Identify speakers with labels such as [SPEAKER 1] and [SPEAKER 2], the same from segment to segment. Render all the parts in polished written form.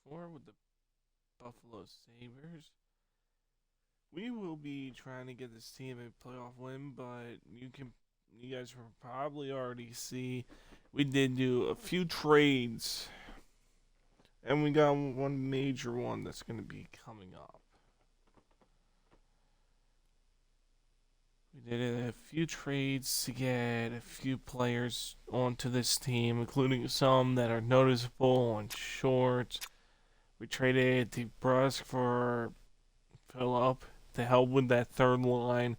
[SPEAKER 1] for with the Buffalo Sabres. We will be trying to get this team a playoff win, but you guys will probably already see we did do a few trades, and we got one major one that's going to be coming up. We did a few trades to get a few players onto this team, including some that are noticeable and short. We traded DeBrusque for Phillip to help with that third line.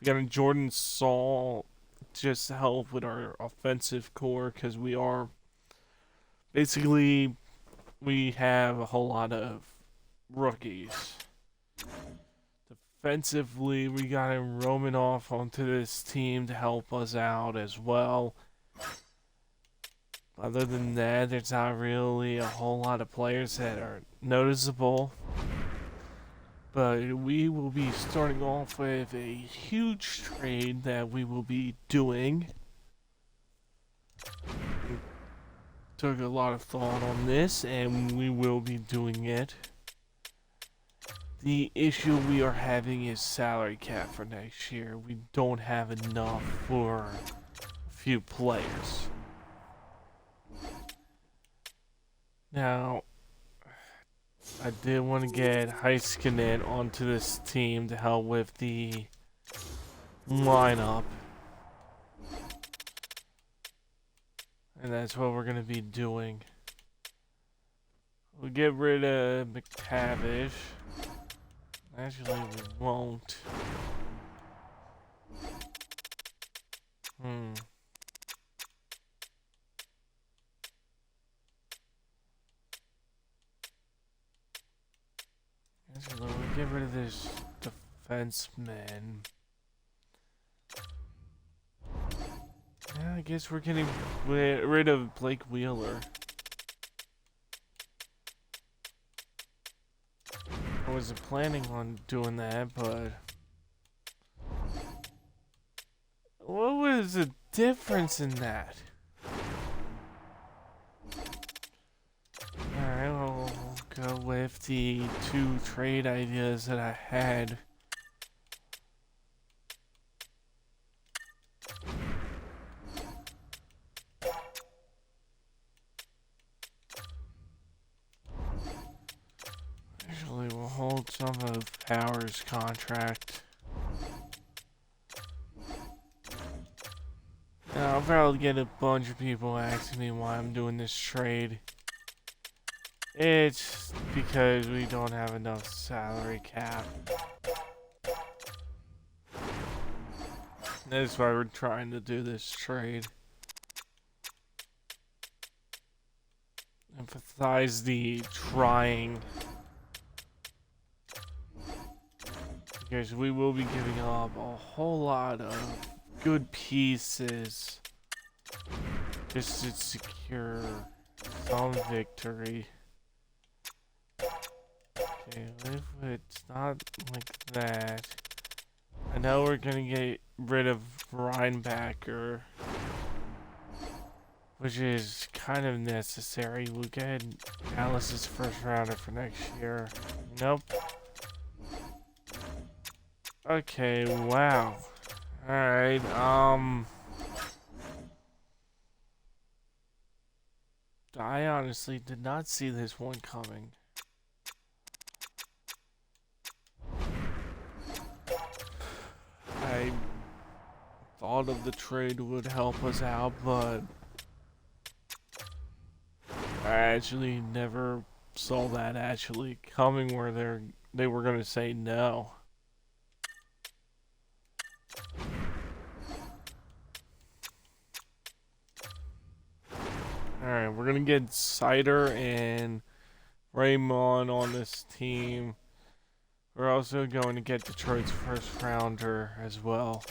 [SPEAKER 1] We got a Jordan Saul just to help with our offensive core because we have a whole lot of rookies. Defensively, we got him roaming off onto this team to help us out as well. Other than that, there's not really a whole lot of players that are noticeable. But we will be starting off with a huge trade that we will be doing. We took a lot of thought on this, and we will be doing it. The issue we are having is salary cap for next year. We don't have enough for a few players. Now, I did want to get Heiskanen onto this team to help with the lineup. And that's what we're going to be doing. We'll get rid of McTavish. Actually, we won't. Actually, we'll get rid of this defenseman. Yeah, I guess we're getting rid of Blake Wheeler. I wasn't planning on doing that, but what was the difference in that? Alright, we'll go with the two trade ideas that I had. Actually, we'll hold some of Power's contract. Now, I'll probably get a bunch of people asking me why I'm doing this trade. It's because we don't have enough salary cap. That's why we're trying to do this trade. Emphasize the trying. Because we will be giving up a whole lot of good pieces just to secure some victory. Okay, if it's not like that, I know we're gonna get rid of Reinbacker, which is kind of necessary. We'll get Alice's first rounder for next year. Nope. Okay, wow. Alright, I honestly did not see this one coming. I thought of the trade would help us out, but I actually never saw that actually coming where they were gonna say no. Alright, we're gonna get Cider and Raymond on this team. We're also going to get Detroit's first rounder as well.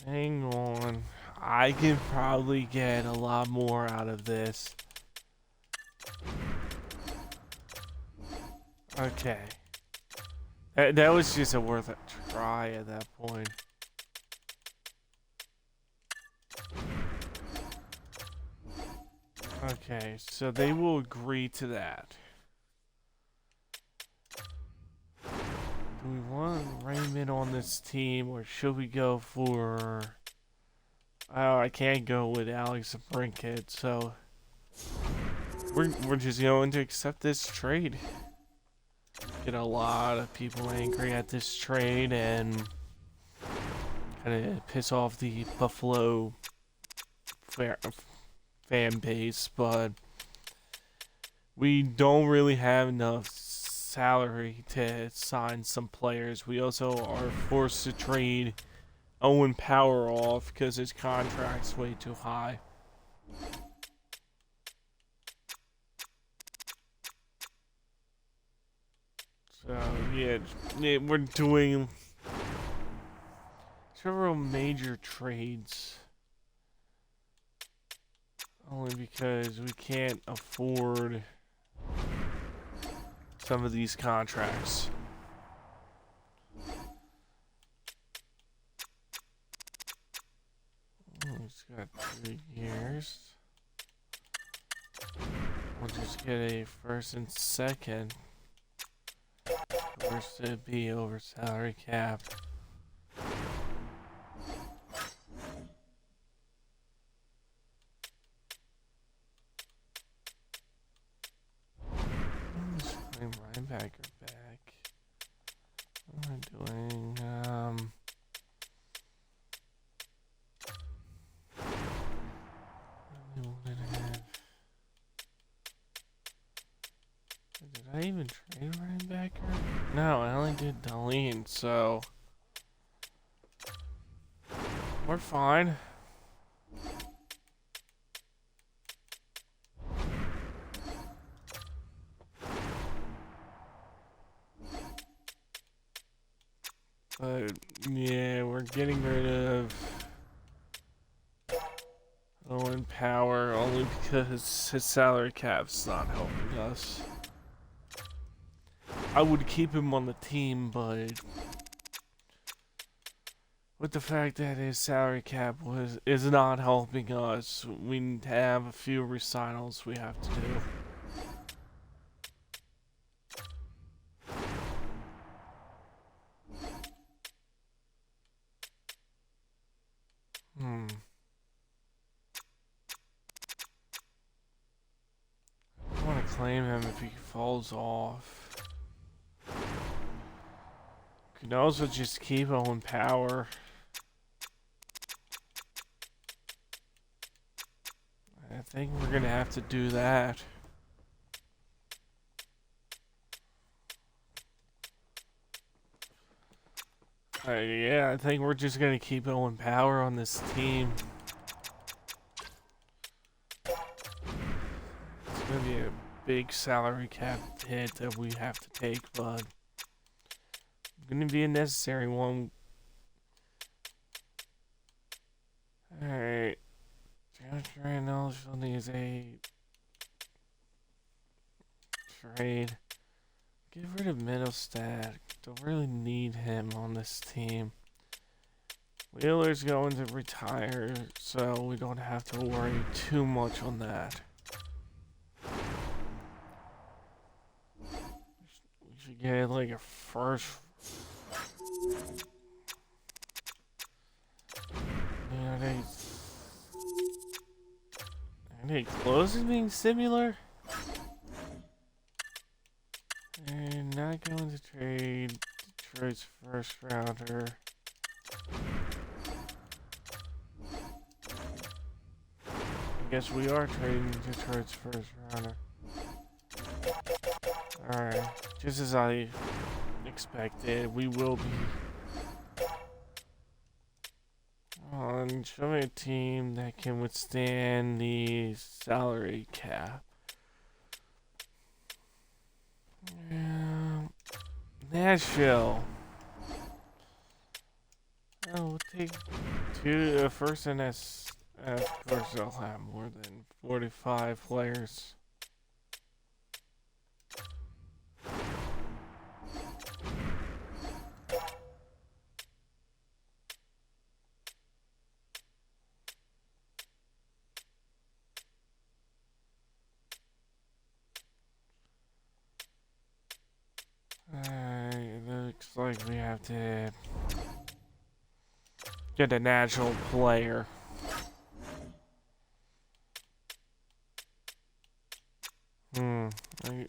[SPEAKER 1] Hang on. I can probably get a lot more out of this. Okay. That was just a worth a try at that point. Okay, so they will agree to that. Do we want Raymond on this team, or should we go for... Oh, I can't go with Alex Brinkett, so... We're just going to accept this trade. Get a lot of people angry at this trade and kind of piss off the Buffalo fan base, but we don't really have enough salary to sign some players. We also are forced to trade Owen Power off because his contract's way too high. So yeah, we're doing several major trades only because we can't afford some of these contracts. He's got 3 years. We'll just get a first and second. First to be over salary cap. Just claim linebacker back. What am I doing? Did I even trade linebacker? No, I only did Darlene, so we're fine. But yeah, we're getting rid of Owen Power only because his salary cap's not helping us. I would keep him on the team, but with the fact that his salary cap is not helping us, we have a few recitals we have to do. I want to claim him if he falls off. Could also just keep Owen Power. I think we're gonna have to do that. Yeah, I think we're just gonna keep Owen Power on this team. It's gonna be a big salary cap hit that we have to take, but gonna be a necessary one. Alright. Josh Reynolds needs a trade. Get rid of Middlestad. Don't really need him on this team. Wheeler's going to retire, so we don't have to worry too much on that. We should get like a first. Are they close to being similar? They're not going to trade Detroit's first rounder. I guess we are trading Detroit's first rounder. Alright, just as I expected, we will be on. Show me a team that can withstand the salary cap. Nashville. Oh, we'll take first and of course they'll have more than 45 players. like we have to get a natural player. Are you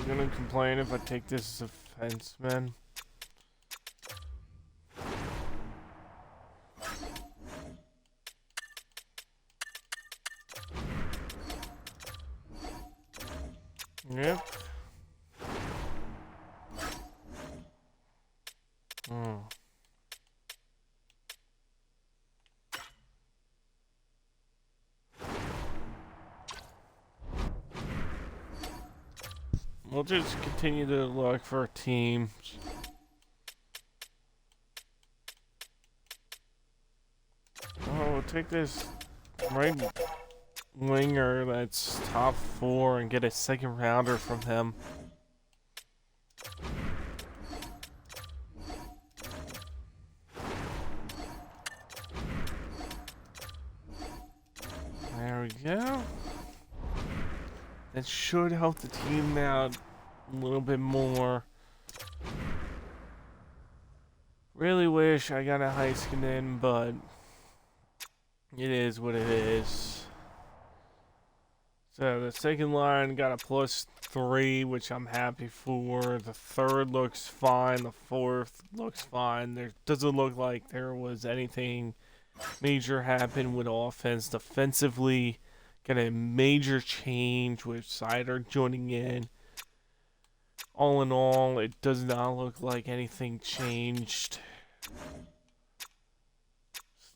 [SPEAKER 1] gonna complain if I take this as a fenceman? Yep. We'll just continue to look for teams. Oh, we'll take this right winger that's top 4 and get a second rounder from him. There we go. That should help the team out a little bit more. Really wish I got a Heiskin in, but it is what it is. So the second line got a +3, which I'm happy for. The third looks fine. The fourth looks fine. There doesn't look like there was anything major happen with offense. Defensively, got a major change with Sider joining in. All in all, it does not look like anything changed.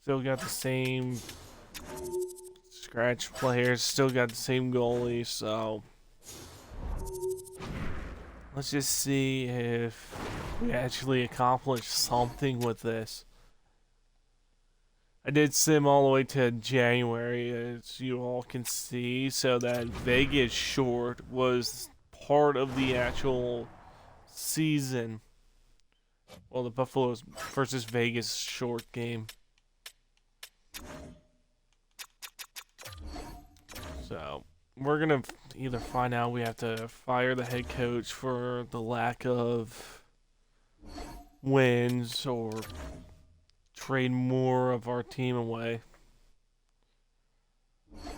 [SPEAKER 1] Still got the same scratch players, still got the same goalie, so let's just see if we actually accomplish something with this. I did sim all the way to January, as you all can see, so that Vegas short was part of the actual season. Well, the Buffaloes versus Vegas short game. So, we're going to either find out we have to fire the head coach for the lack of wins or trade more of our team away. I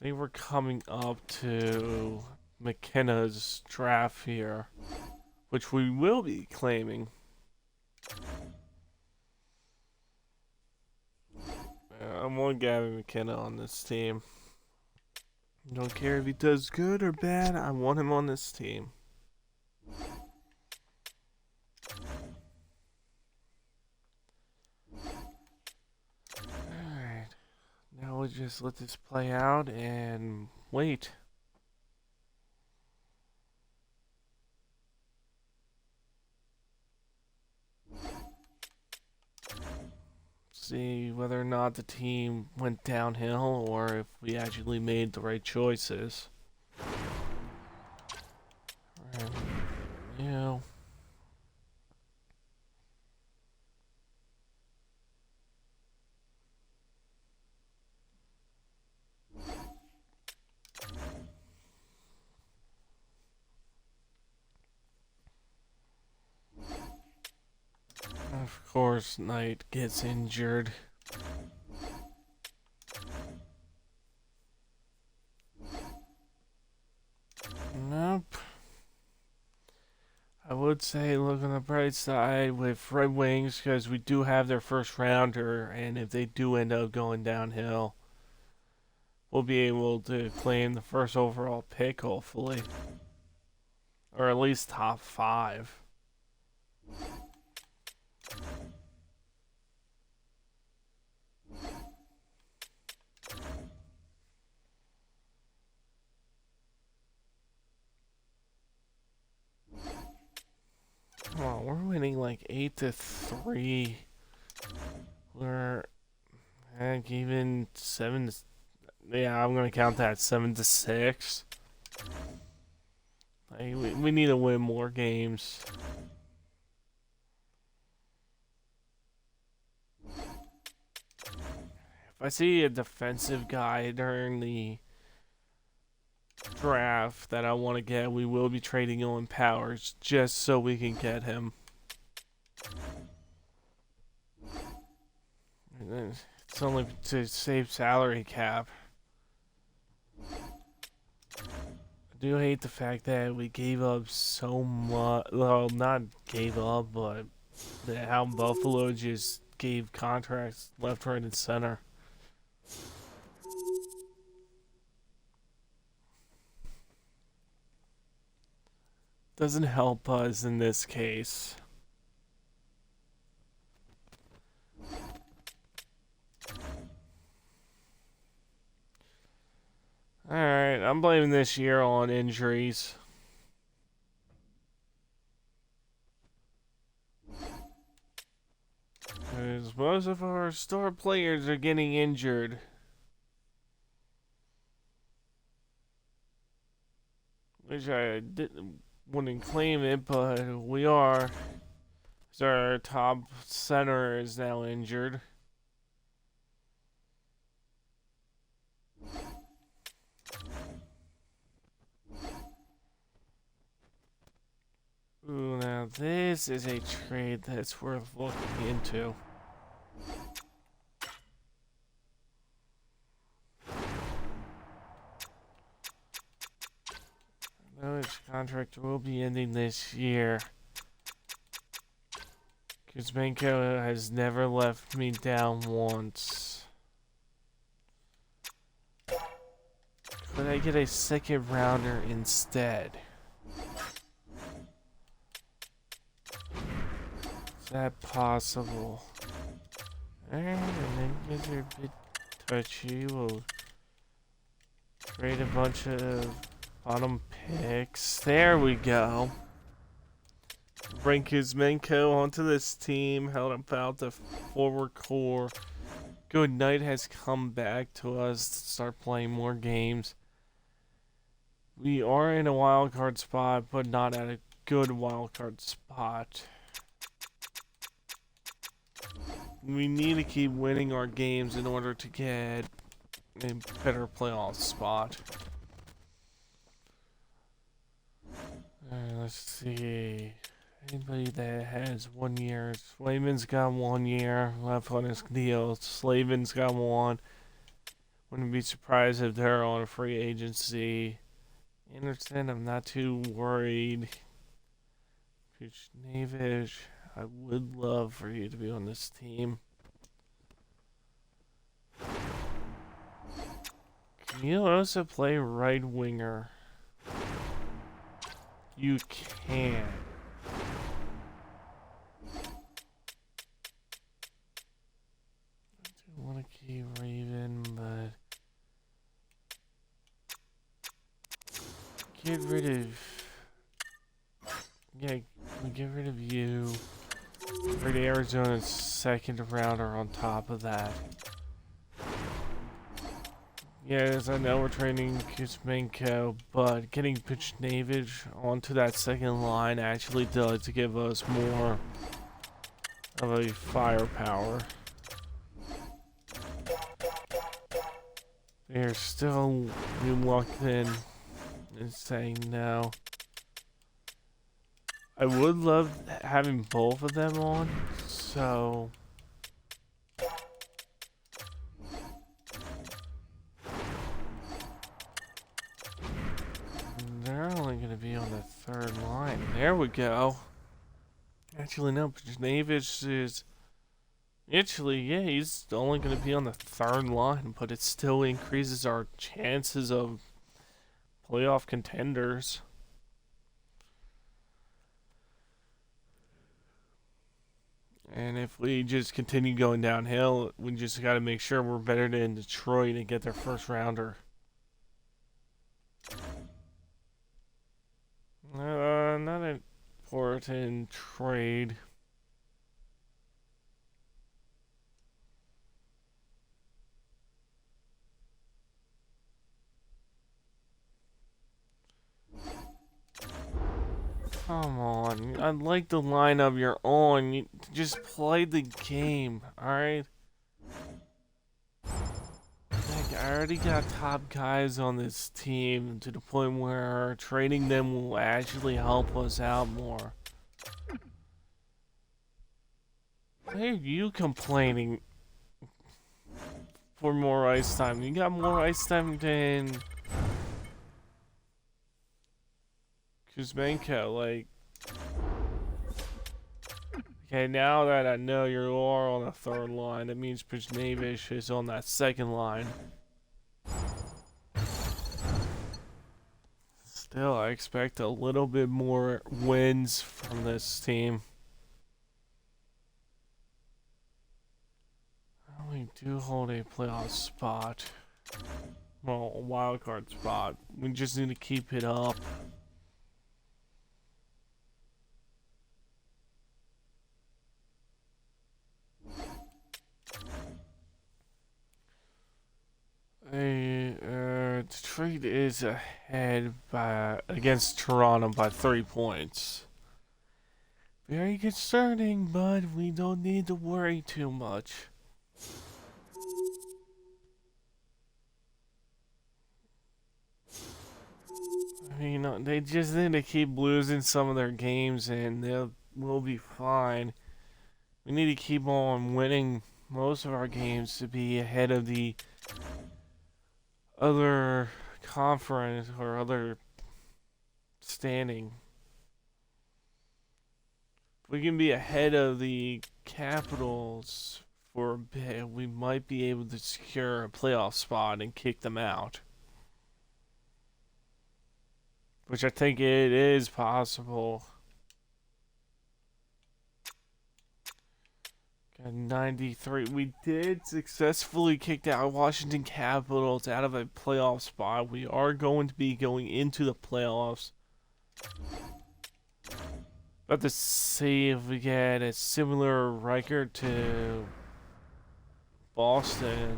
[SPEAKER 1] think we're coming up to McKenna's draft here, which we will be claiming. I want Gavin McKenna on this team. Don't care if he does good or bad, I want him on this team. Alright. Now we'll just let this play out and wait. See whether or not the team went downhill or if we actually made the right choices. Yeah. Of course, Knight gets injured. Nope. I would say look on the bright side with Red Wings because we do have their first rounder, and if they do end up going downhill, we'll be able to claim the first overall pick, hopefully. Or at least top 5. Oh, we're winning like 8-3. We're heck, even 7 to, yeah, I'm gonna count that 7-6. Like, we need to win more games. If I see a defensive guy during the draft that I want to get, we will be trading Owen Powers just so we can get him. It's only to save salary cap. I do hate the fact that we gave up so much. Well, not gave up, but how Buffalo just gave contracts left, right, and center. Doesn't help us in this case. Alright, I'm blaming this year on injuries. Because most of our star players are getting injured. Which I wouldn't claim it, but we are. So our top center is now injured. Ooh, now this is a trade that's worth looking into. I know his contract will be ending this year. Kuzmenko has never left me down once. Could I get a second rounder instead? Is that possible? Alright, and then because you're a bit touchy, we'll trade a bunch of bottom picks. There we go. Bring Kuzmenko onto this team, help out the forward core. Good Night has come back to us to start playing more games. We are in a wild card spot, but not at a good wild card spot. We need to keep winning our games in order to get a better playoff spot. Let's see. Anybody that has 1 year. Slavin's got 1 year left on his deal. Slavin's got one. Wouldn't be surprised if they're on a free agency. Anderson, I'm not too worried. Puchnevich, I would love for you to be on this team. Can you also play right winger? You can. I do want to keep Raven, but get rid of. Yeah, get rid of you. Rid of Arizona's second rounder on top of that. Yes, I know we're training Kuzmenko, but getting Puchnevich onto that second line actually does give us more of a firepower. They're still reluctant in saying no. I would love having both of them on, so they're only going to be on the third line. There we go. Actually, no, Puchnevich is actually, yeah, he's only going to be on the third line, but it still increases our chances of playoff contenders. And if we just continue going downhill, we just got to make sure we're better than Detroit and get their first rounder. Not an important trade. Come on, I like the lineup you're on. You just play the game, alright? I already got top guys on this team to the point where trading them will actually help us out more. Why are you complaining for more ice time? You got more ice time than Kuzmenko, like... Okay, now that I know you are on the third line, that means Prznevish is on that second line. Still, I expect a little bit more wins from this team. We do hold a playoff spot. Well, a wild card spot. We just need to keep it up. Detroit is ahead against Toronto by 3 points. Very concerning, but we don't need to worry too much. I mean, they just need to keep losing some of their games and we'll be fine. We need to keep on winning most of our games to be ahead of the other conference or other standing. If we can be ahead of the Capitals for a bit, we might be able to secure a playoff spot and kick them out. Which I think it is possible. Got 93. We did successfully kick out Washington Capitals out of a playoff spot. We are going to be going into the playoffs. About to see if we get a similar record to Boston.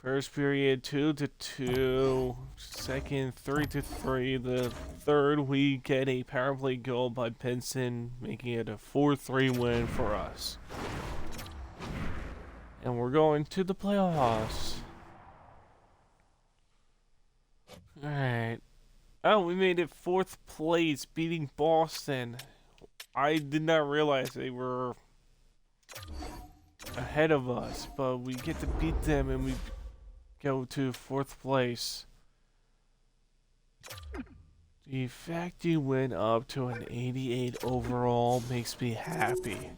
[SPEAKER 1] First period 2-2, second 3-3. The third we get a power play goal by Benson, making it a 4-3 win for us. And we're going to the playoffs. Alright. Oh, we made it 4th place, beating Boston. I did not realize they were ahead of us, but we get to beat them and we go to 4th place. The fact you went up to an 88 overall makes me happy.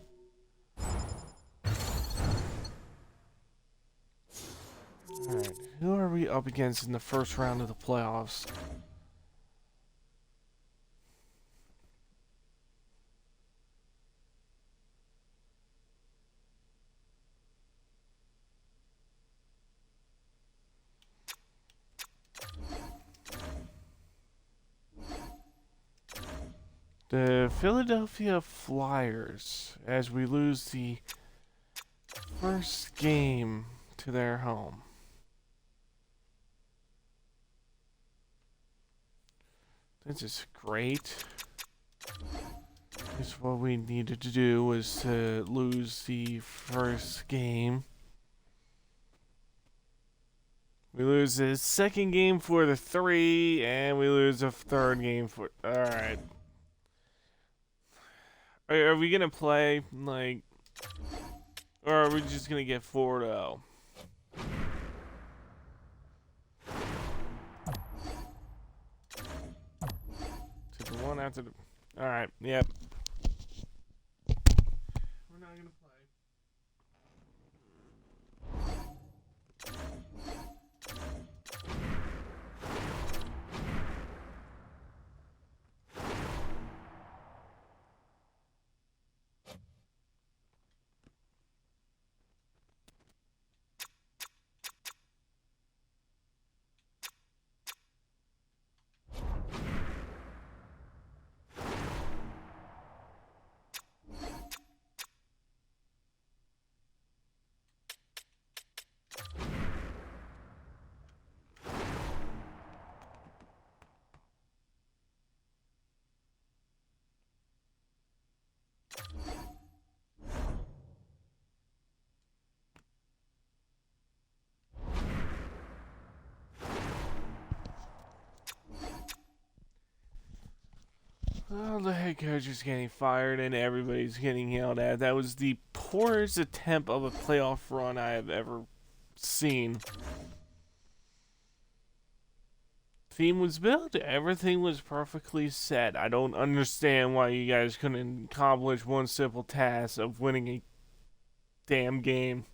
[SPEAKER 1] Alright, who are we up against in the first round of the playoffs? The Philadelphia Flyers, as we lose the first game to their home. This is great. This is what we needed to do, was to lose the first game. We lose the second game for the 3, and we lose the third game for... Alright. Are we gonna play, like... Or are we just gonna get 4-0? To the one after the... Alright, yep. We're not gonna play. Well, the head coach is getting fired and everybody's getting yelled at. That was the poorest attempt of a playoff run I have ever seen. Team was built, everything was perfectly set. I don't understand why you guys couldn't accomplish one simple task of winning a damn game.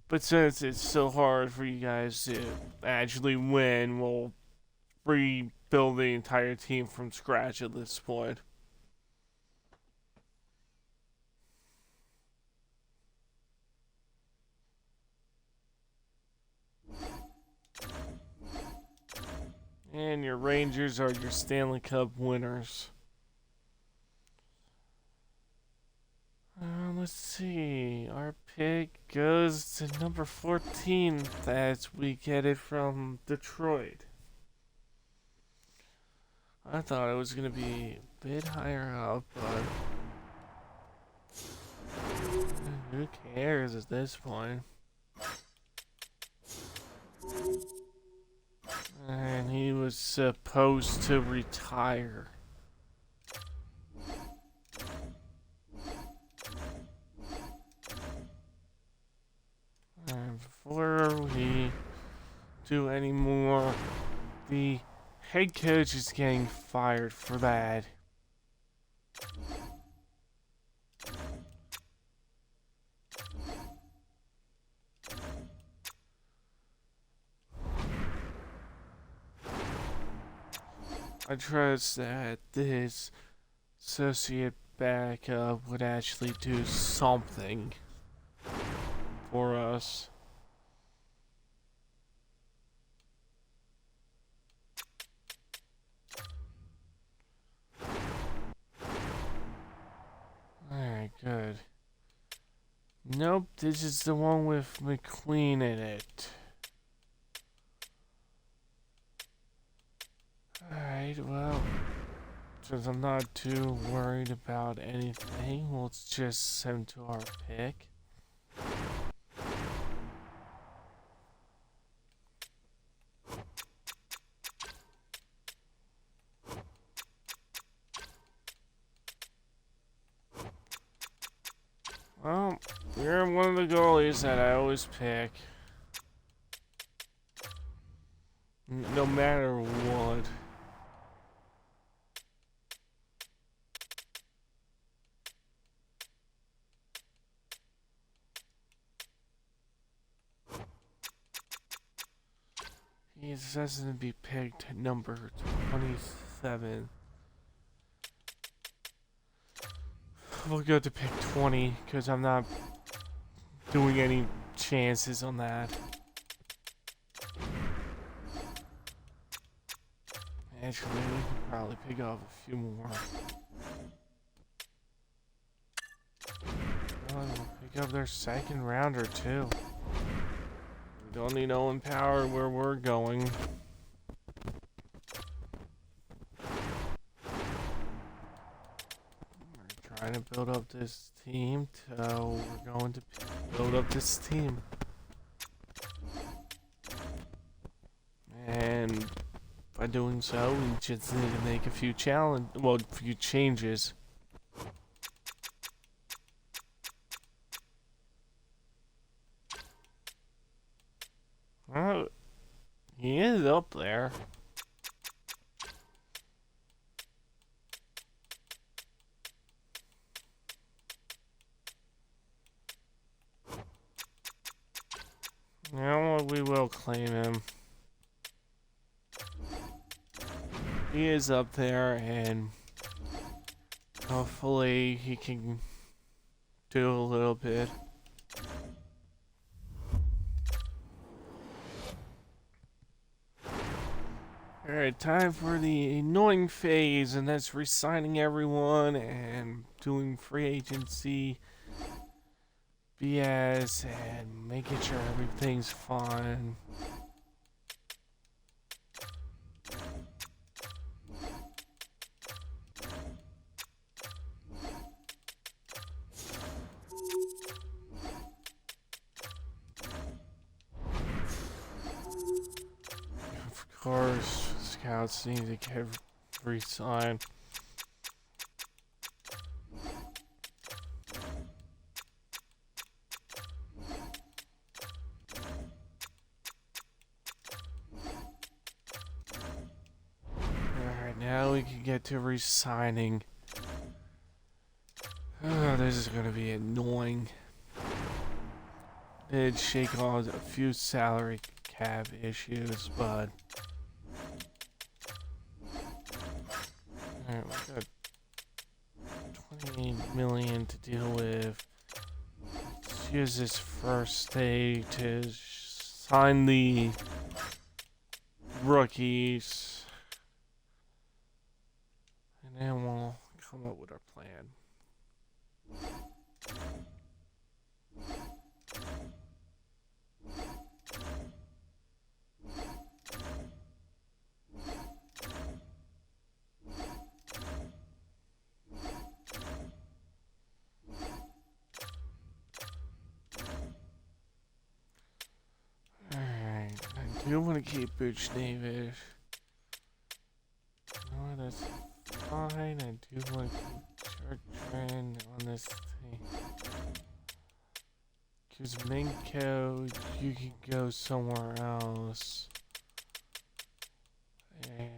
[SPEAKER 1] But since it's so hard for you guys to actually win, we'll rebuild the entire team from scratch at this point. And your Rangers are your Stanley Cup winners. Let's see. Our pick goes to number 14 as we get it from Detroit. I thought it was going to be a bit higher up, but who cares at this point? And he was supposed to retire. And before we do any more, the head coach is getting fired for that. I trust that this associate backup would actually do something for us. Alright, good. Nope, this is the one with McQueen in it. Alright, well, since I'm not too worried about anything, we'll just send to our pick. Well, you're one of the goalies that I always pick. No matter what. He deserves to be picked at number 27. We'll go to pick 20 because I'm not doing any chances on that. Actually, we can probably pick up a few more. We'll pick up their second rounder too. We don't need Owen Power where we're going. We're trying to build up this team, so we're going to build up this team. And by doing so, we just need to make a few changes. Oh, he is up there. Now we will claim him. He is up there, and hopefully he can do a little bit. Alright, time for the annoying phase, and that's re-signing everyone and doing free agency BS and making sure everything's fine. Of course, scouts need to get resign. Alright, now we can get to resigning. Oh, this is gonna be annoying. Did shake off a few salary cap issues, but alright, we got 28 million to deal with. Let's use this first day to sign the rookies, and then we'll come up with our plan. Alright, I do want to keep Butch Davis. No, that's fine. I do want to keep Chartrand on this thing. Kuzmenko, you can go somewhere else. And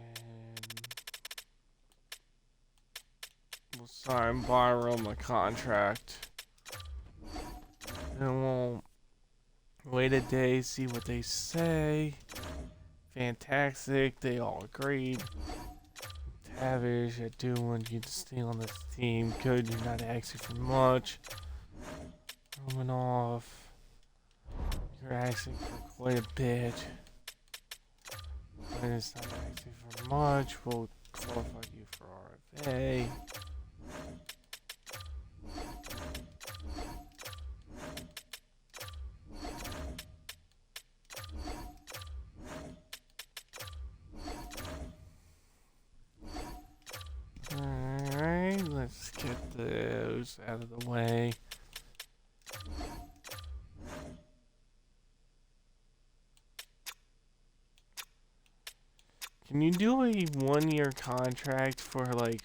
[SPEAKER 1] we'll sign Byram a contract. Then we'll wait a day, see what they say. Fantastic, they all agreed. Tavish, I do want you to stay on this team. Good, you're not asking for much. Romanov, you're asking for quite a bit. But it's not asking for much. We'll qualify you for RFA. Alright, let's get those out of the way. Can you do a 1-year contract for like,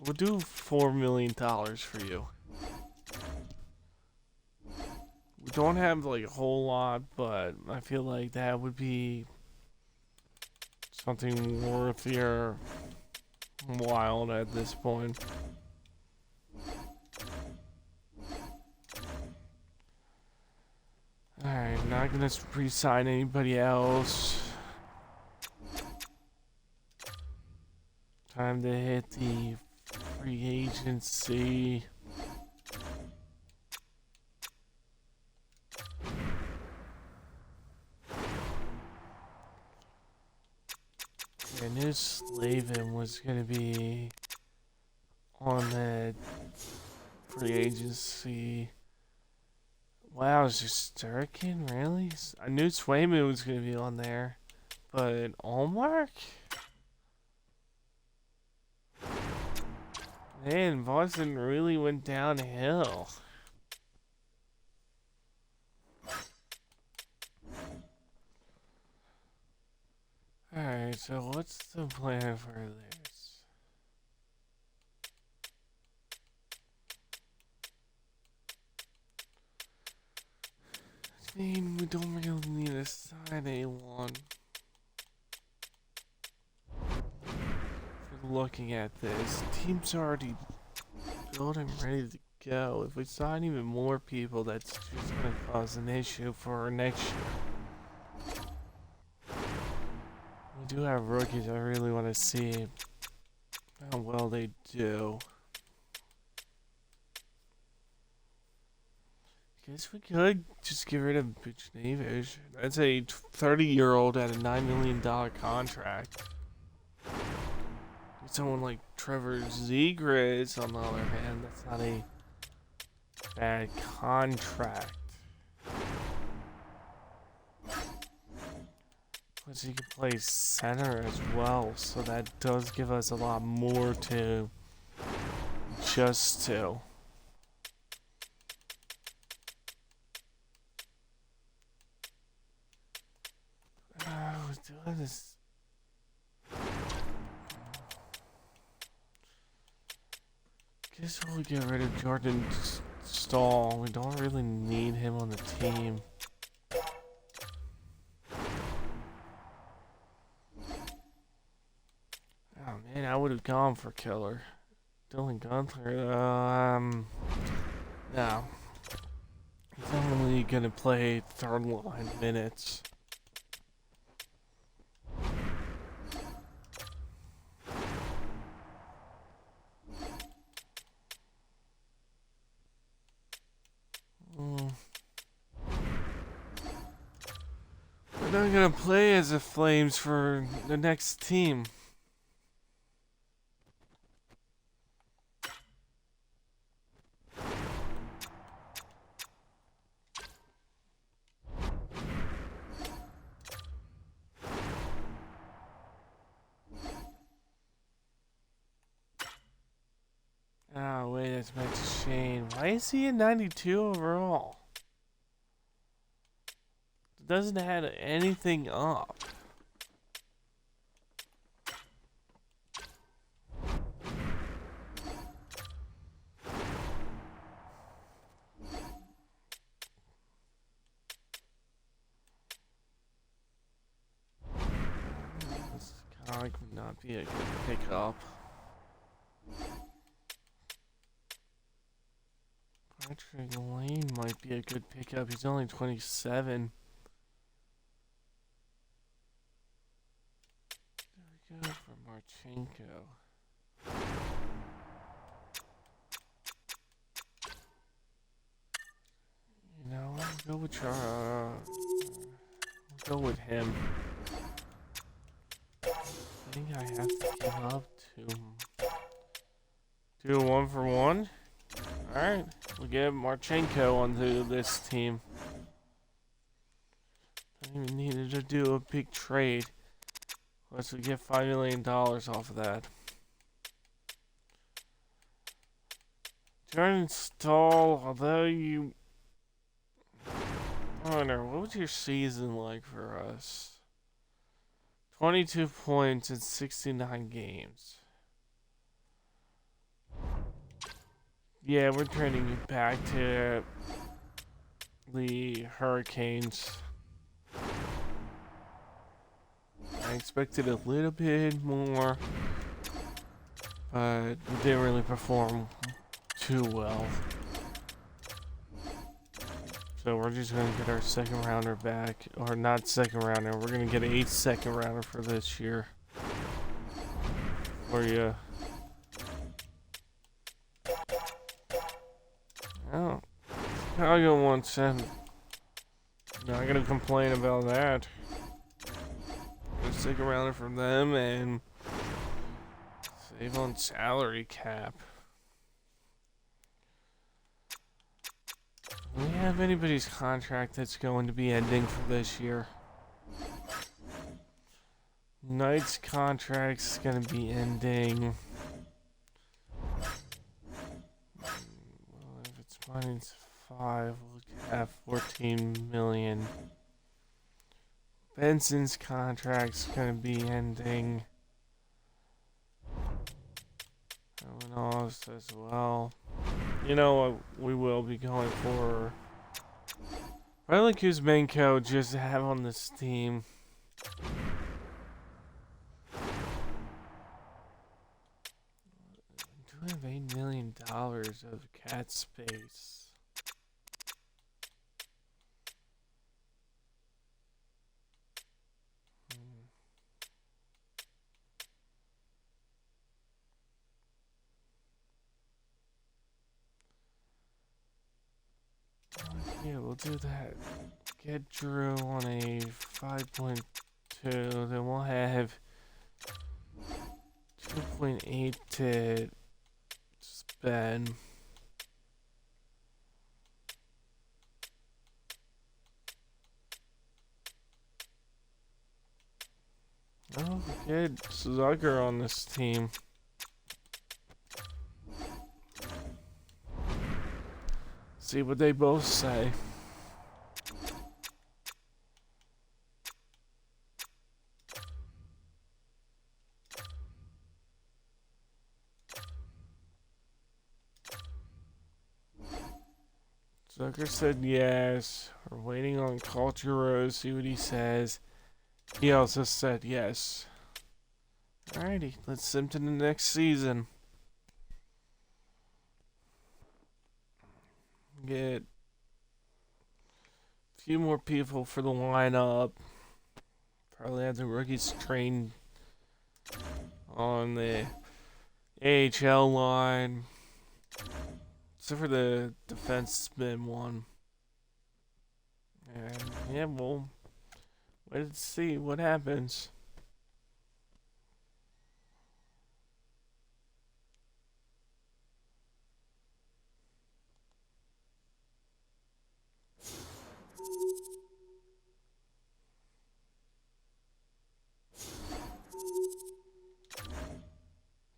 [SPEAKER 1] we'll do $4 million for you. We don't have like a whole lot, but I feel like that would be something worth your while at this point. Alright, not gonna re-sign anybody else. Time to hit the free agency. I knew Slavin was gonna be on the free agency. Wow, is just Durkin, really? I knew Swayman was gonna be on there, but Allmark? Man, Boston really went downhill. Alright, so what's the plan for this? I mean, we don't really need to sign anyone. Looking at this, the team's already built and ready to go. If we sign even more people, that's just going to cause an issue for our next year. We do have rookies. I really want to see how well they do. Guess we could just get rid of Buchnevich. That's a 30-year-old at a $9 million contract. Someone like Trevor Zegras, on the other hand, that's not a bad contract. Plus, he can play center as well, so that does give us a lot more to adjust to. Doing this. guess we'll get rid of Jordan Stahl. We don't really need him on the team. Oh man, I would have gone for Keller. Dylan Gunther, no. He's only gonna play third line minutes. We're not gonna play as the Flames for the next team. Oh, wait, that's Max Shane. Why is he at 92 overall? Doesn't add anything up. This comic would not be a good pickup. Patrick Lane might be a good pickup. He's only 27. There we go for Marchenko. You know, we'll go with we'll go with him. I think I have to give up to 1 for 1. Alright, we'll get Marchenko onto this team. Don't even needed to do a big trade. Unless we get $5 million off of that. Jordan Stahl, although you... I wonder, what was your season like for us? 22 points in 69 games. Yeah, we're trading you back to the Hurricanes. I expected a little bit more, but we didn't really perform too well. So we're just going to get our second rounder back, or not second rounder, we're going to get a second rounder for this year. For you. Oh, Chicago wants him. Not going to complain about that. Get a second rounder from them and save on salary cap. Do we have anybody's contract that's going to be ending for this year? Knight's contract's going to be ending. Well, if it's minus 5, we'll have 14 million. Benson's contract's going to be ending. Romanov's as well. You know what? We will be going for Riley Kuzmenko just to have on this team. We have $8 million of cat space. Yeah, we'll do that. Get Drew on a 5.2, then we'll have 2.8 to spend. Oh, get Zucker on this team. See what they both say. Zucker said yes. We're waiting on Culture see what he says. He also said yes. Alrighty, let's sim to the next season. Get a few more people for the lineup. Probably have the rookies trained on the AHL line. Except for the defenseman one. And yeah, we'll wait to see what happens.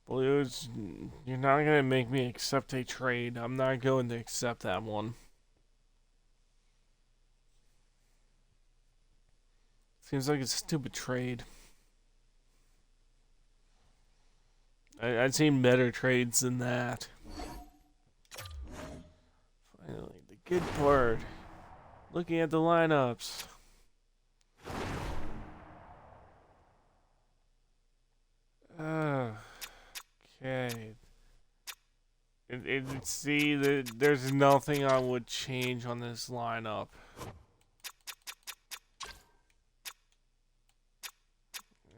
[SPEAKER 1] Blues, you're not going to make me accept a trade. I'm not going to accept that one. Seems like it's a stupid trade. I've seen better trades than that. Finally, the good part. Looking at the lineups. Okay. See, there's nothing I would change on this lineup.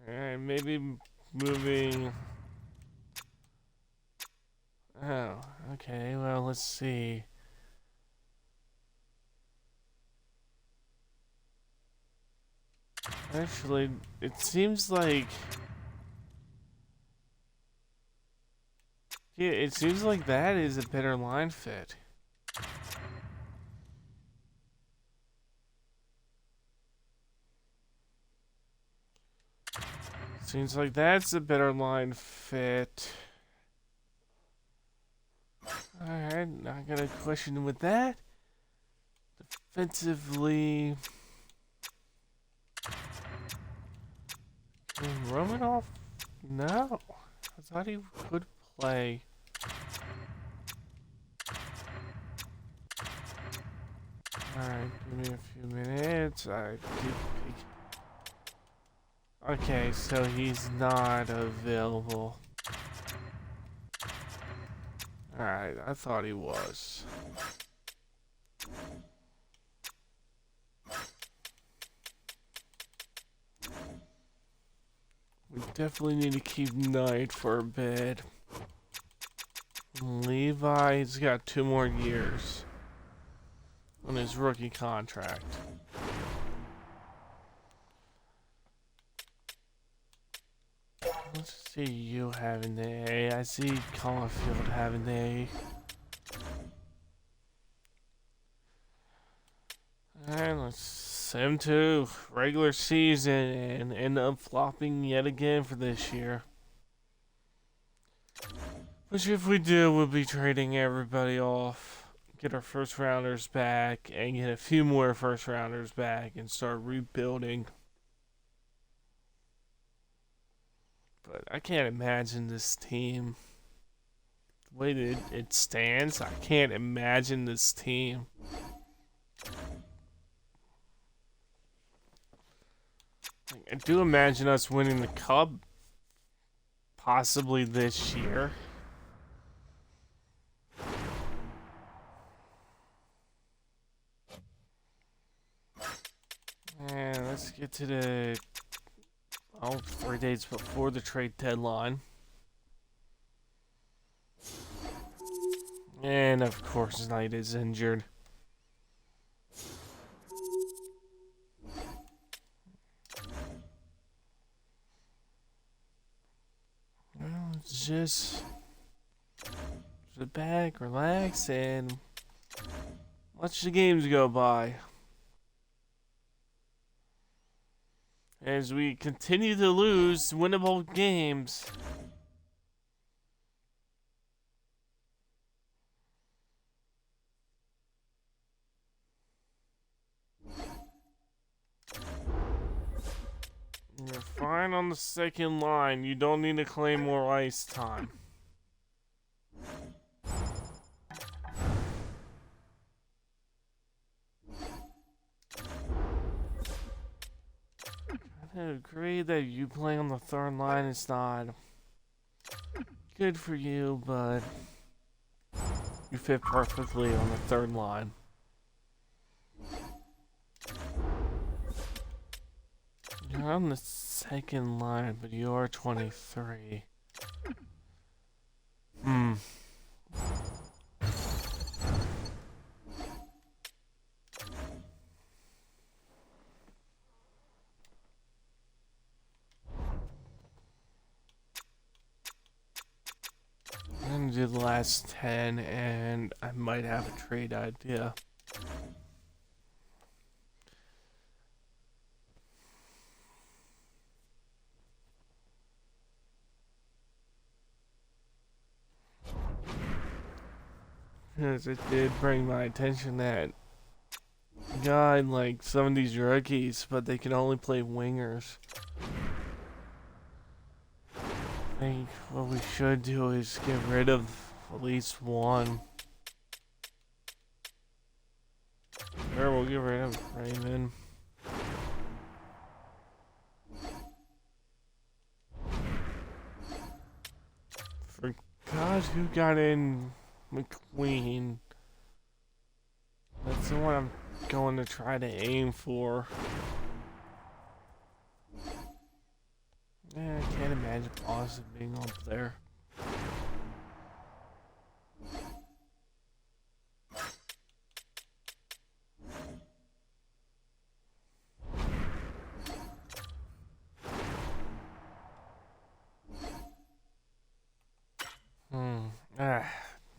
[SPEAKER 1] Alright, maybe moving. Oh, okay, well, let's see. Actually, it seems like. Yeah, it seems like that is a better line fit. Seems like that's a better line fit. Alright, not gonna question with that. Defensively. Romanoff? No. I thought he could play. Alright, give me a few minutes. Okay, so he's not available. Alright, I thought he was. We definitely need to keep Knight for a bit. Levi's got 2 more years on his rookie contract. Let's see you having the A. I see Caulfield having the A. And let's sim to regular season and end up flopping yet again for this year. Which if we do, we'll be trading everybody off, get our first rounders back, and get a few more first rounders back and start rebuilding. But I can't imagine this team. The way that it stands, I can't imagine this team. I do imagine us winning the Cup possibly this year. And let's get to the 3 days before the trade deadline. And of course Knight is injured. Well, just sit back, relax, and watch the games go by. As we continue to lose winnable games. You're fine on the second line. You don't need to claim more ice time. I agree that you playing on the third line is not good for you, but you fit perfectly on the third line. You're on the second line, but you are 23. I'm gonna do the last 10, and I might have a trade idea. Because it did bring my attention that God, like some of these rookies, but they can only play wingers. I think what we should do is get rid of at least one. Or we'll get rid of Raymond. Forgot who got in McQueen. That's the one I'm going to try to aim for. Yeah, I can't imagine Boston being up there.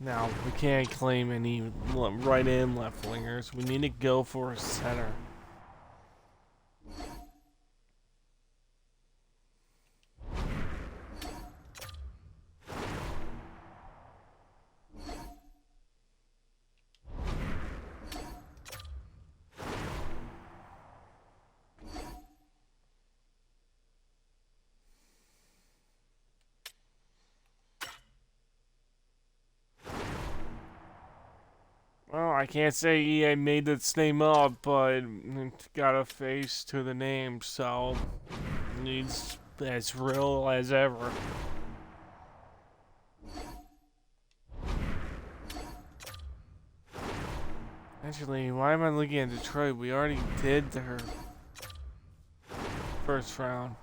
[SPEAKER 1] Now, we can't claim any right and left wingers. We need to go for a center. Well, I can't say EA made this name up, but it's got a face to the name, so it's as real as ever. Actually, why am I looking at Detroit? We already did their first round.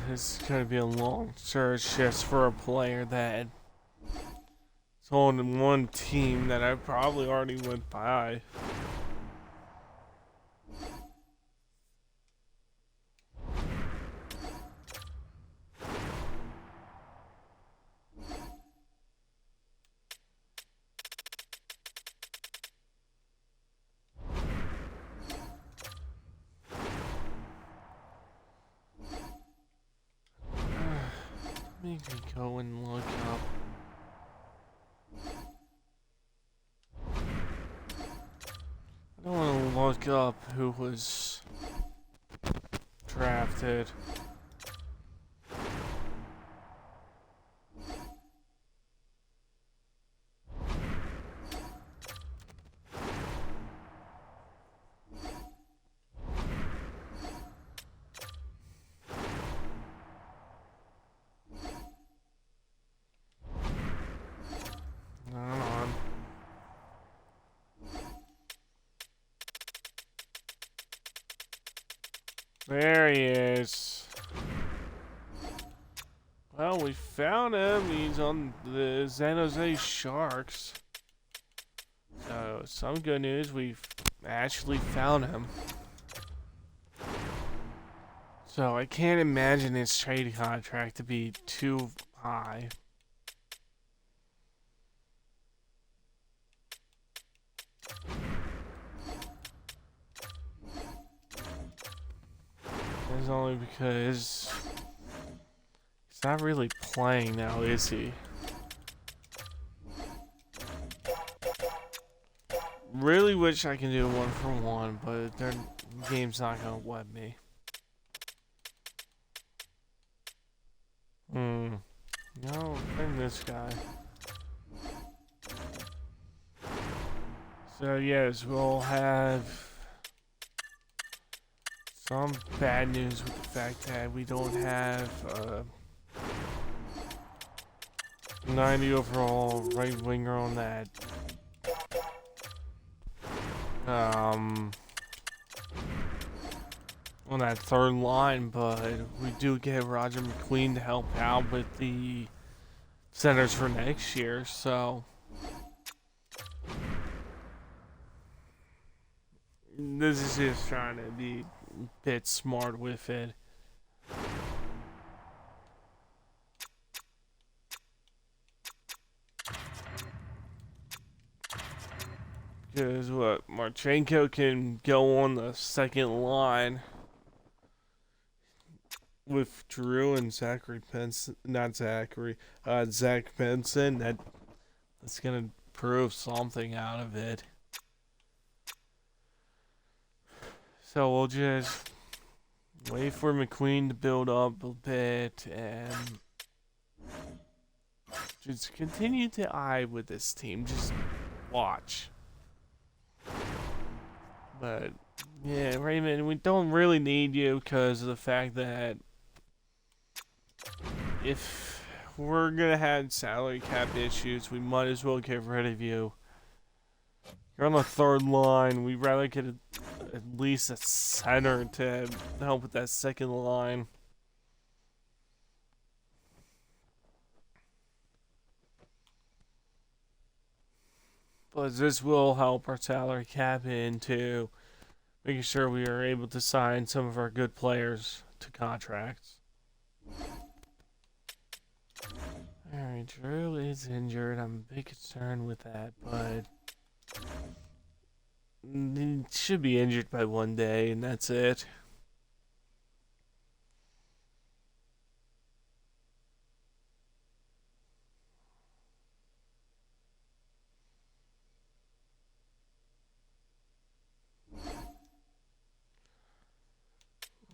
[SPEAKER 1] This is going to be a long search just for a player that is on one team that I probably already went by. Let me go and look up. I don't want to look up who was drafted. There he is. Well, we found him. He's on the San Jose Sharks. So, some good news. We've actually found him. So, I can't imagine his trade contract to be too high. It's only because he's not really playing now, is he? Really wish I can do 1-for-1, but their game's not gonna let me. No, bring this guy. So yes, we'll have some bad news with the fact that we don't have 90 overall right winger on that on that third line, but we do get Roger McQueen to help out with the centers for next year, so this is just trying to be a bit smart with it. Because what, Marchenko can go on the second line with Drew and Zachary Benson, not Zachary, Zach Benson. That's gonna prove something out of it. So we'll just wait for McQueen to build up a bit and just continue to eye with this team. Just watch. But yeah, Raymond, we don't really need you because of the fact that if we're gonna have salary cap issues, we might as well get rid of you. You're on the third line. We'd rather get at least a center to help with that second line. But this will help our salary cap into making sure we are able to sign some of our good players to contracts. Alright, Drew is injured. I'm a bit concerned with that, but he should be injured by one day, and that's it.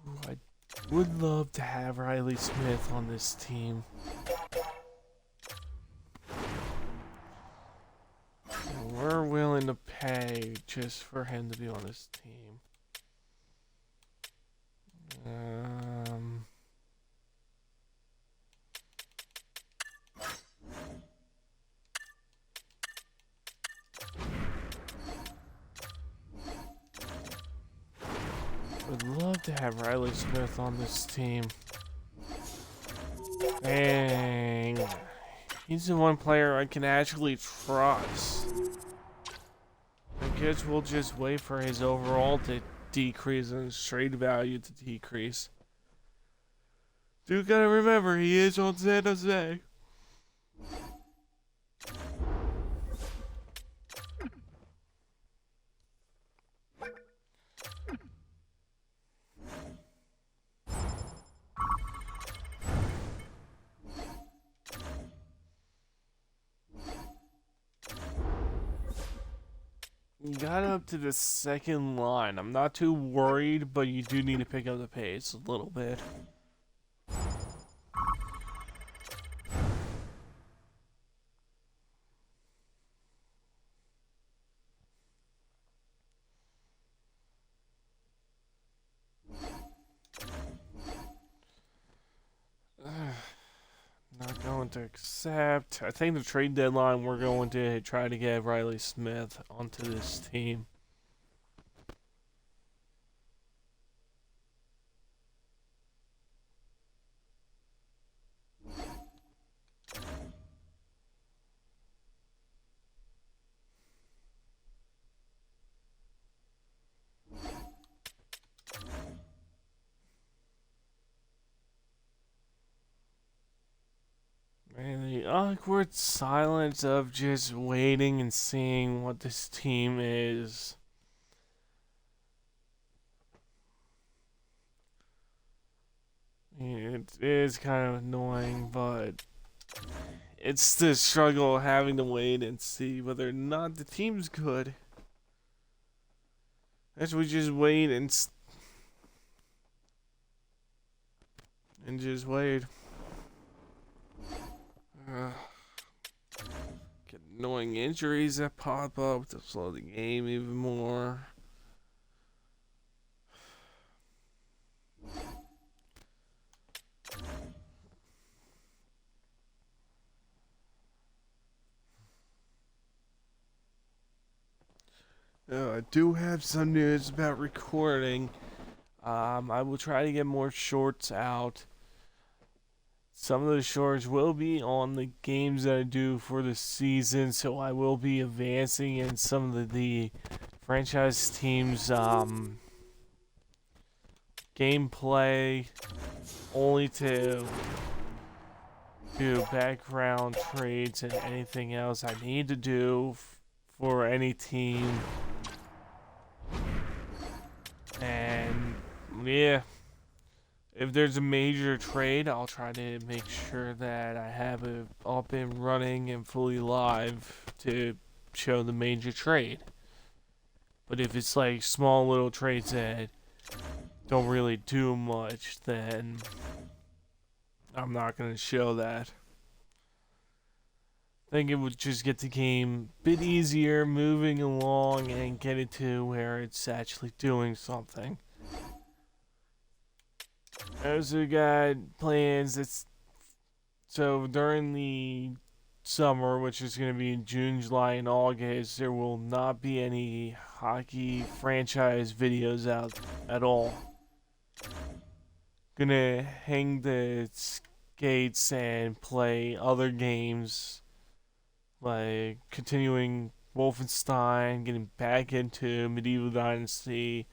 [SPEAKER 1] Ooh, I would love to have Riley Smith on this team. And we're willing to pay just for him to be on this team. Would love to have Riley Smith on this team. Dang. He's the one player I can actually trust. I guess we'll just wait for his overall to decrease and his trade value to decrease. Do gotta remember, he is on San Jose. You got up to the second line. I'm not too worried, but you do need to pick up the pace a little bit. Not going to accept. I think the trade deadline we're going to try to get Riley Smith onto this team. And the awkward silence of just waiting and seeing what this team is. It is kind of annoying, but it's the struggle of having to wait and see whether or not the team's good. As we just wait and just wait. Uh, get annoying injuries that pop up to slow the game even more. I do have some news about recording. I will try to get more shorts out. Some of the shorts will be on the games that I do for the season, so I will be advancing in some of the franchise teams' gameplay, only to do background trades and anything else I need to do for any team. And yeah, if there's a major trade, I'll try to make sure that I have it up and running and fully live to show the major trade. But if it's like small little trades that don't really do much, then I'm not going to show that. I think it would just get the game a bit easier moving along and get it to where it's actually doing something. I also got plans so during the summer, which is going to be in June, July, and August, there will not be any hockey franchise videos out at all. Gonna hang the skates and play other games like continuing Wolfenstein, getting back into Medieval Dynasty,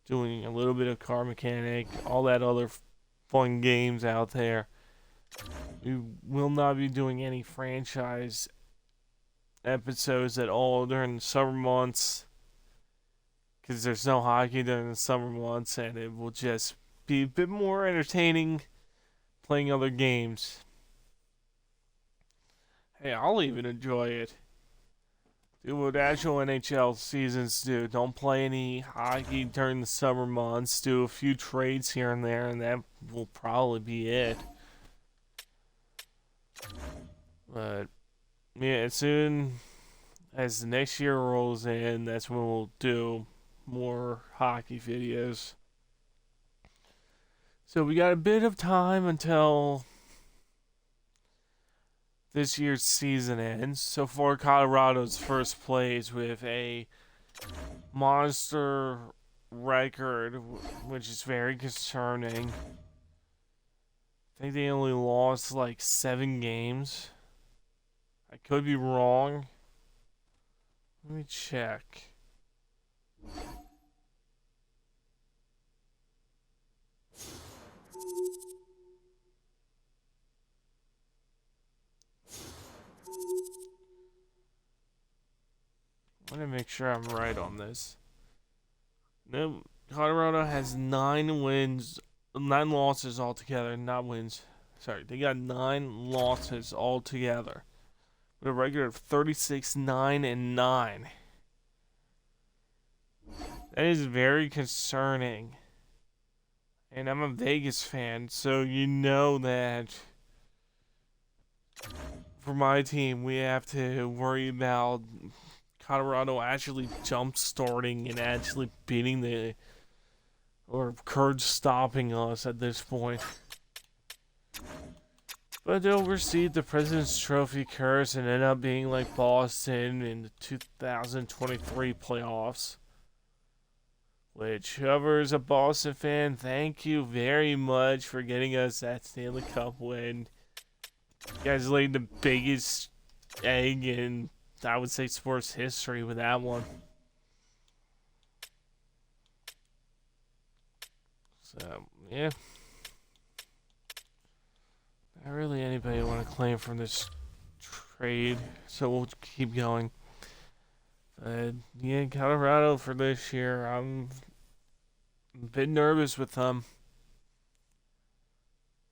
[SPEAKER 1] doing a little bit of Car Mechanic, all that other fun games out there. We will not be doing any franchise episodes at all during the summer months because there's no hockey during the summer months, and it will just be a bit more entertaining playing other games. Hey, I'll even enjoy it. Do what actual NHL seasons do. Don't play any hockey during the summer months. Do a few trades here and there, and that will probably be it. But yeah, as soon as the next year rolls in, that's when we'll do more hockey videos. So we got a bit of time until this year's season ends. So far, Colorado's first place with a monster record, which is very concerning. I think they only lost like 7 games. I could be wrong. Let me check. I want to make sure I'm right on this. No, Colorado has 9 wins, 9 losses altogether, not wins. Sorry, they got 9 losses altogether, with a record of 36, 9, and 9. That is very concerning. And I'm a Vegas fan, so you know that for my team, we have to worry about Colorado actually jump starting and actually beating or Kurds stopping us at this point. But they'll receive the President's Trophy curse and end up being like Boston in the 2023 playoffs. Which, whoever is a Boston fan, thank you very much for getting us that Stanley Cup win. You guys laid the biggest egg in, I would say, sports history with that one. So, yeah. Not really anybody want to claim from this trade, so we'll keep going. But, yeah, Colorado for this year, I'm a bit nervous with them.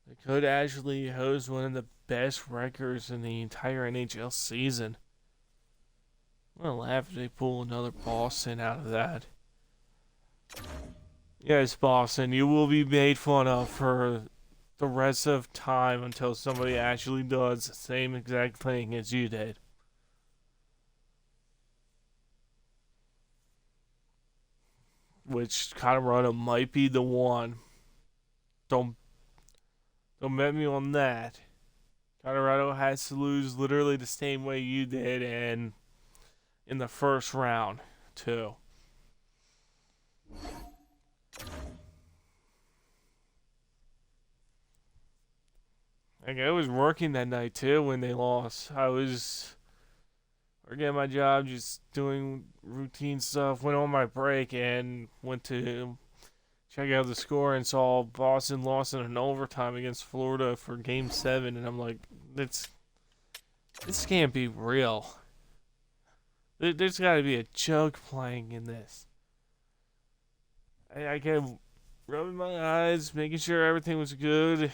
[SPEAKER 1] They could actually host one of the best records in the entire NHL season. I'm gonna laugh if they pull another Boston out of that. Yes, Boston, you will be made fun of for the rest of time until somebody actually does the same exact thing as you did. Which Colorado might be the one. Don't don't bet me on that. Colorado has to lose literally the same way you did and in the first round, too. Like, I was working that night too when they lost. I was working at my job, just doing routine stuff. Went on my break and went to check out the score and saw Boston lost in an overtime against Florida for Game 7. And I'm like, this can't be real. There's got to be a joke playing in this. I kept rubbing my eyes, making sure everything was good.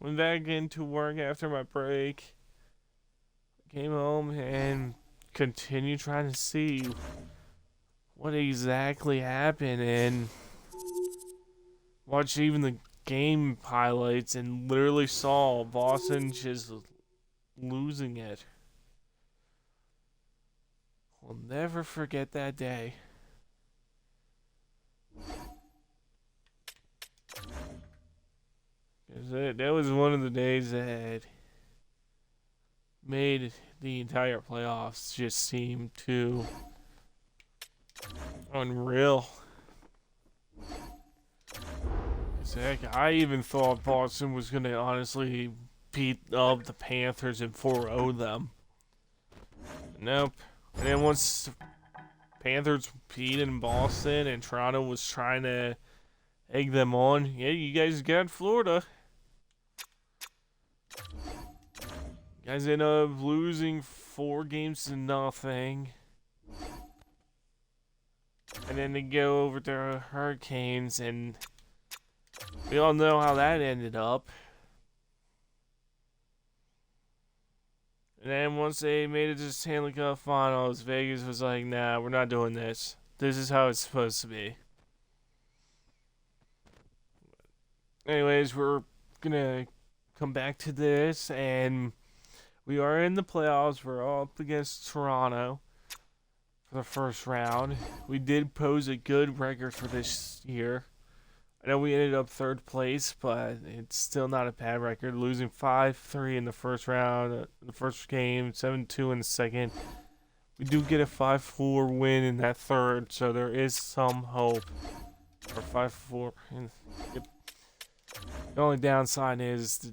[SPEAKER 1] Went back into work after my break. Came home and continued trying to see what exactly happened and watched even the game highlights and literally saw Boston just losing it. I'll never forget that day. That was one of the days that made the entire playoffs just seem too unreal. Heck, I even thought Boston was going to honestly beat up the Panthers and 4-0 them. Nope. And then once the Panthers beat in Boston and Toronto was trying to egg them on, yeah, you guys got Florida. You guys end up losing 4-0. And then they go over to Hurricanes, and we all know how that ended up. And then once they made it to the Stanley Cup Finals, Vegas was like, nah, we're not doing this. This is how it's supposed to be. Anyways, we're gonna come back to this, and we are in the playoffs. We're all up against Toronto for the first round. We did pose a good record for this year. I know we ended up third place, but it's still not a bad record. Losing 5-3 in the first round, the first game, 7-2 in the second. We do get a 5-4 win in that third, so there is some hope. Or 5-4. Yep. The only downside is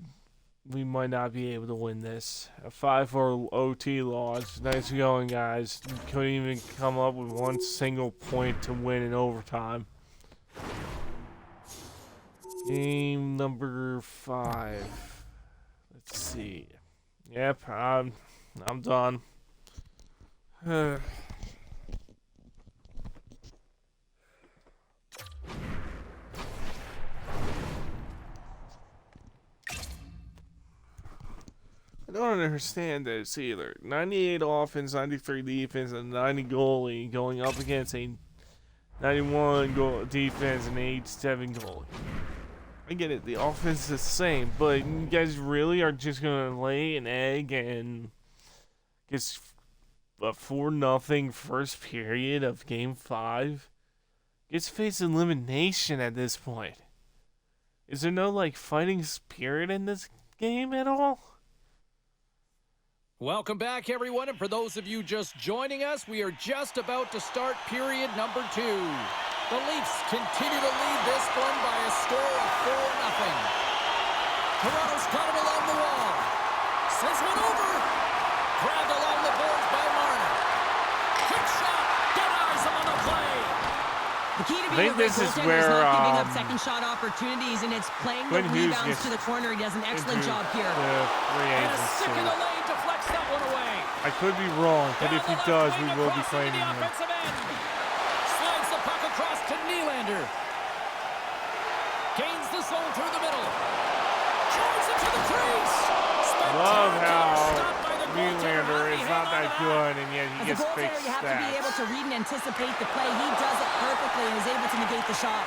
[SPEAKER 1] we might not be able to win this. A 5-4 OT loss. Nice going, guys. Couldn't even come up with one single point to win in overtime. Game number 5. Let's see. Yep, I'm done. I don't understand this either. 98 offense, 93 defense, and 90 goalie going up against a 91 goal defense and 87 goalie. I get it, the offense is the same, but you guys really are just gonna lay an egg and get a 4-0 first period of Game 5? Gets face elimination at this point. Is there no fighting spirit in this game at all?
[SPEAKER 2] Welcome back, everyone, and for those of you just joining us, we are just about to start period number 2. The Leafs continue to lead this one by a score of 4-0. Toronto's got it along the wall. Says one over. Grabbed along the boards by Marner. Quick shot. Denies him on the play.
[SPEAKER 3] The key to being a great goaltender is not giving up second shot opportunities, and it's playing the rebounds to the corner. He does an excellent job here.
[SPEAKER 2] And a stick in the lane deflects that one away.
[SPEAKER 1] I could be wrong, but if he does, we will be playing him.
[SPEAKER 2] Slides the puck across to Nylander. Gains the zone through the middle. Drives it to the crease.
[SPEAKER 1] Love how Nylander is not that good, and yet he gets fake stats.
[SPEAKER 3] You have to be able to read and anticipate the play. He does it perfectly and is able to negate the shot.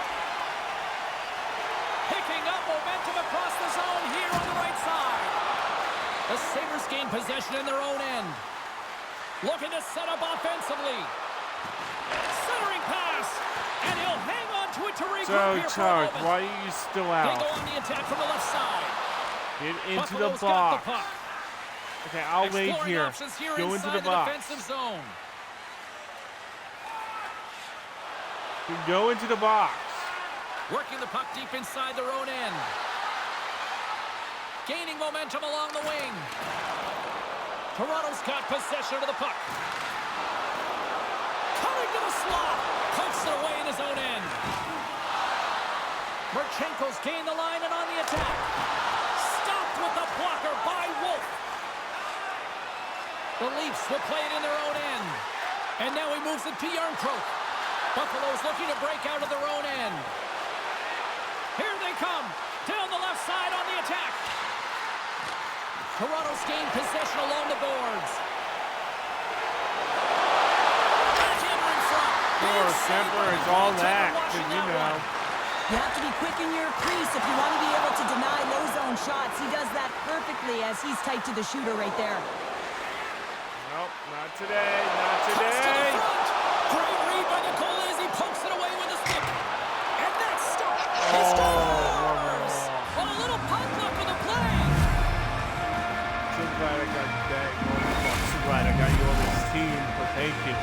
[SPEAKER 2] The Sabres gain possession in their own end. Looking to set up offensively. Centering pass. And he'll hang on to it to regroup here for a moment.
[SPEAKER 1] Why are you still
[SPEAKER 2] They
[SPEAKER 1] out?
[SPEAKER 2] go on the attack from the left side.
[SPEAKER 1] Get into
[SPEAKER 2] Buffalo's
[SPEAKER 1] the
[SPEAKER 2] got
[SPEAKER 1] box.
[SPEAKER 2] the puck.
[SPEAKER 1] Okay, I'll wait
[SPEAKER 2] Exploring
[SPEAKER 1] here.
[SPEAKER 2] options here
[SPEAKER 1] Go into
[SPEAKER 2] inside
[SPEAKER 1] the box.
[SPEAKER 2] defensive zone.
[SPEAKER 1] You go into the box.
[SPEAKER 2] Working the puck deep inside their own end. Gaining momentum along the wing. Toronto's got possession of the puck. Coming to the slot. Pokes it away in his own end. Marchenko's gained the line and on the attack. Stopped with the blocker by Wolf. The Leafs will play it in their own end. And now he moves it to Järnkrok. Buffalo's looking to break out of their own end. Here they come. Down the left side on the attack. Toronto's gained possession along the boards. Backhander in front.
[SPEAKER 1] Sure, temper is all that, because you know.
[SPEAKER 3] You have to be quick in your crease if you want to be able to deny low zone shots. He does that perfectly as he's tight to the shooter right there.
[SPEAKER 1] Nope, not today, not
[SPEAKER 2] Cuts to the
[SPEAKER 1] today.
[SPEAKER 2] front. Great read by the goalie as he pokes it away with a stick. And that stop. He scores! On a little puck luck with a play.
[SPEAKER 1] So glad I got that. So glad I got you on this team, but thank you.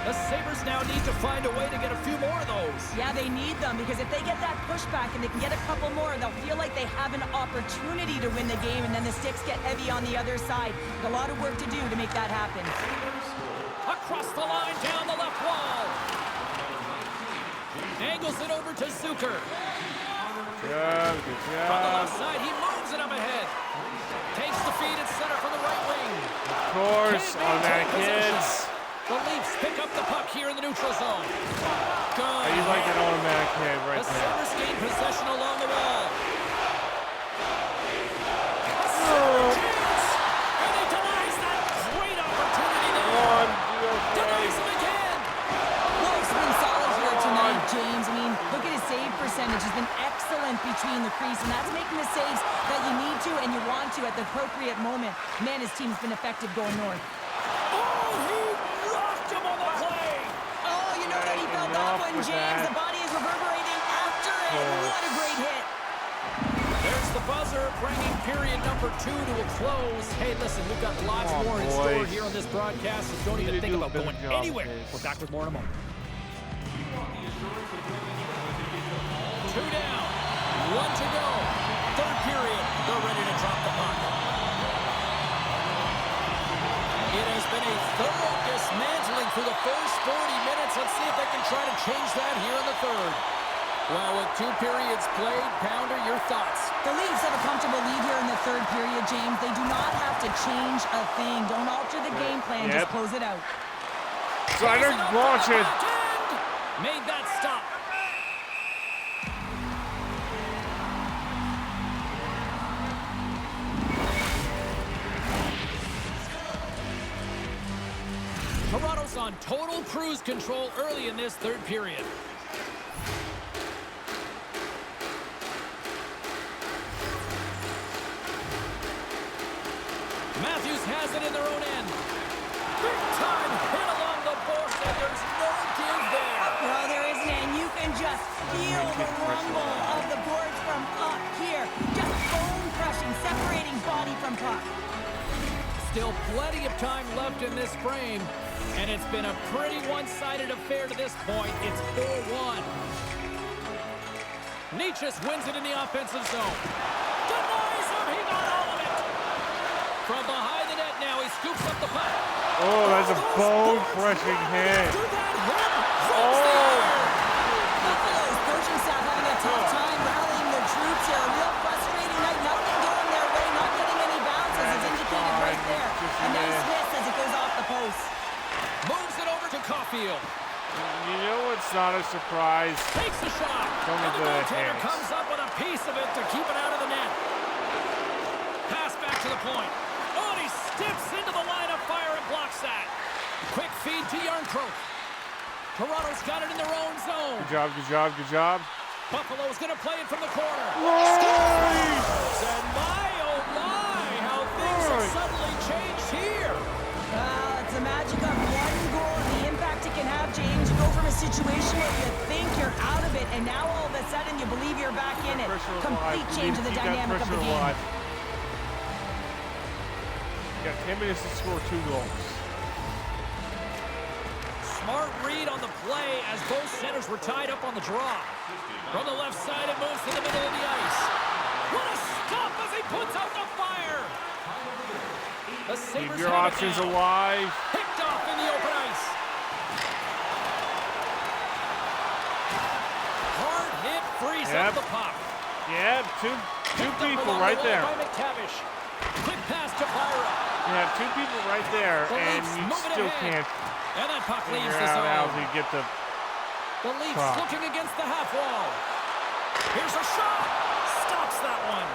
[SPEAKER 2] The Sabres now need to find a way to get a few more of those.
[SPEAKER 3] Yeah, they need them because if they get that pushback and they can get a couple more, they'll feel like they have an opportunity to win the game, and then the sticks get heavy on the other side. A lot of work to do to make that happen.
[SPEAKER 2] Across the line, down the left wall. Angles it over to Zucker.
[SPEAKER 1] Good
[SPEAKER 2] From the
[SPEAKER 1] job.
[SPEAKER 2] left side, he moves it up ahead. Takes the feed at center from the right wing.
[SPEAKER 1] Of course,
[SPEAKER 2] Can't
[SPEAKER 1] automatic
[SPEAKER 2] maintain
[SPEAKER 1] hits.
[SPEAKER 2] possession. The Leafs pick up the puck here in the neutral zone. Good.
[SPEAKER 1] You like that automatic hit right
[SPEAKER 2] The
[SPEAKER 1] there.
[SPEAKER 2] Sabres gain possession along the wall. A
[SPEAKER 1] Oh.
[SPEAKER 2] chance. And he denies that great opportunity there.
[SPEAKER 1] One,
[SPEAKER 2] Denies him again.
[SPEAKER 3] Wolf's been solid here tonight, James. I mean, look at his save percentage. He's been excellent between the crease, and that's making the saves that you need to and you want to at the appropriate moment. Man, his team's been effective going north.
[SPEAKER 2] Oh, he rocked him on the play.
[SPEAKER 3] Oh, you know that he felt that
[SPEAKER 1] Enough
[SPEAKER 3] one,
[SPEAKER 1] with
[SPEAKER 3] James.
[SPEAKER 1] that.
[SPEAKER 3] The body is reverberating after it. What a great hit.
[SPEAKER 2] There's the buzzer, bringing period number 2 to a close. Hey, listen, we've got lots
[SPEAKER 1] Oh,
[SPEAKER 2] more in store
[SPEAKER 1] boys.
[SPEAKER 2] here on this broadcast, so don't even
[SPEAKER 1] You
[SPEAKER 2] think
[SPEAKER 1] do a
[SPEAKER 2] about
[SPEAKER 1] better
[SPEAKER 2] going
[SPEAKER 1] job
[SPEAKER 2] anywhere.
[SPEAKER 1] with this.
[SPEAKER 2] We're back with more in a moment. 2 down, 1 to go. Third period, they're ready to drop the puck. It has been a thorough dismantling for the first 40 minutes. Let's see if they can try to change that here in the third. Well, with 2 periods played, Pounder, your thoughts?
[SPEAKER 3] The Leafs have a comfortable lead here in the third period, James. They do not have to change a thing. Don't alter the game plan.
[SPEAKER 1] Yep.
[SPEAKER 3] Just close it out.
[SPEAKER 1] Slider, launch it.
[SPEAKER 2] Made that stop. Toronto's on total cruise control early in this third period. Matthews has it in their own end. Big time hit along the boards, and there's no give there.
[SPEAKER 3] Well, there isn't, and you can just feel the rumble of the boards from up here. Just bone-crushing, separating body from puck.
[SPEAKER 2] Still plenty of time left in this frame, and it's been a pretty one-sided affair to this point. It's 4-1. Nietzsche wins it in the offensive zone. Denies him. He got all of it. From behind the net now, he scoops up the puck.
[SPEAKER 1] Oh, that's a bone-crushing hit.
[SPEAKER 3] Buffalo's coaching staff having a tough time rallying their troops here. A real frustrating night. Nothing going their way. Not getting any bounces as indicated right there. A nice miss as it goes off the post.
[SPEAKER 2] Moves it over to Caulfield.
[SPEAKER 1] You know what's not a surprise?
[SPEAKER 2] Takes the shot.
[SPEAKER 1] Some
[SPEAKER 2] And
[SPEAKER 1] of
[SPEAKER 2] the
[SPEAKER 1] the
[SPEAKER 2] goaltender
[SPEAKER 1] hits.
[SPEAKER 2] comes up with a piece of it to keep it out of the net. Pass back to the point. Oh, and he steps into the line of fire and blocks that. Quick feed to Järnkrok. Toronto's got it in their own zone.
[SPEAKER 1] Good job, good job, good job.
[SPEAKER 2] Buffalo's going to play it from the corner.
[SPEAKER 1] Nice!
[SPEAKER 2] And my, oh my, how things
[SPEAKER 3] from a situation where you think you're out of it, and now all of a sudden you believe you're back in it. Complete change of the dynamic of the game.
[SPEAKER 1] You got 10 minutes to score 2 goals.
[SPEAKER 2] Smart read on the play as both centers were tied up on the draw. From the left side, it moves to the middle of the ice. What a stop as he puts out the fire! The Sabres
[SPEAKER 1] Keep your
[SPEAKER 2] have it
[SPEAKER 1] options
[SPEAKER 2] now.
[SPEAKER 1] alive.
[SPEAKER 2] Picked off in the open ice. Hard hit, frees up the puck.
[SPEAKER 1] Yeah, two
[SPEAKER 2] Picked up
[SPEAKER 1] people
[SPEAKER 2] along
[SPEAKER 1] right
[SPEAKER 2] the
[SPEAKER 1] there.
[SPEAKER 2] wall by McTavish. Quick pass to Byra.
[SPEAKER 1] You have 2 people right there,
[SPEAKER 2] The
[SPEAKER 1] and
[SPEAKER 2] Leafs
[SPEAKER 1] you
[SPEAKER 2] moving
[SPEAKER 1] still
[SPEAKER 2] ahead.
[SPEAKER 1] can't
[SPEAKER 2] And that puck leaves
[SPEAKER 1] figure
[SPEAKER 2] the
[SPEAKER 1] out how
[SPEAKER 2] zone.
[SPEAKER 1] to get the
[SPEAKER 2] The Leafs
[SPEAKER 1] puck.
[SPEAKER 2] looking against the half wall. Here's a shot. Stops that one.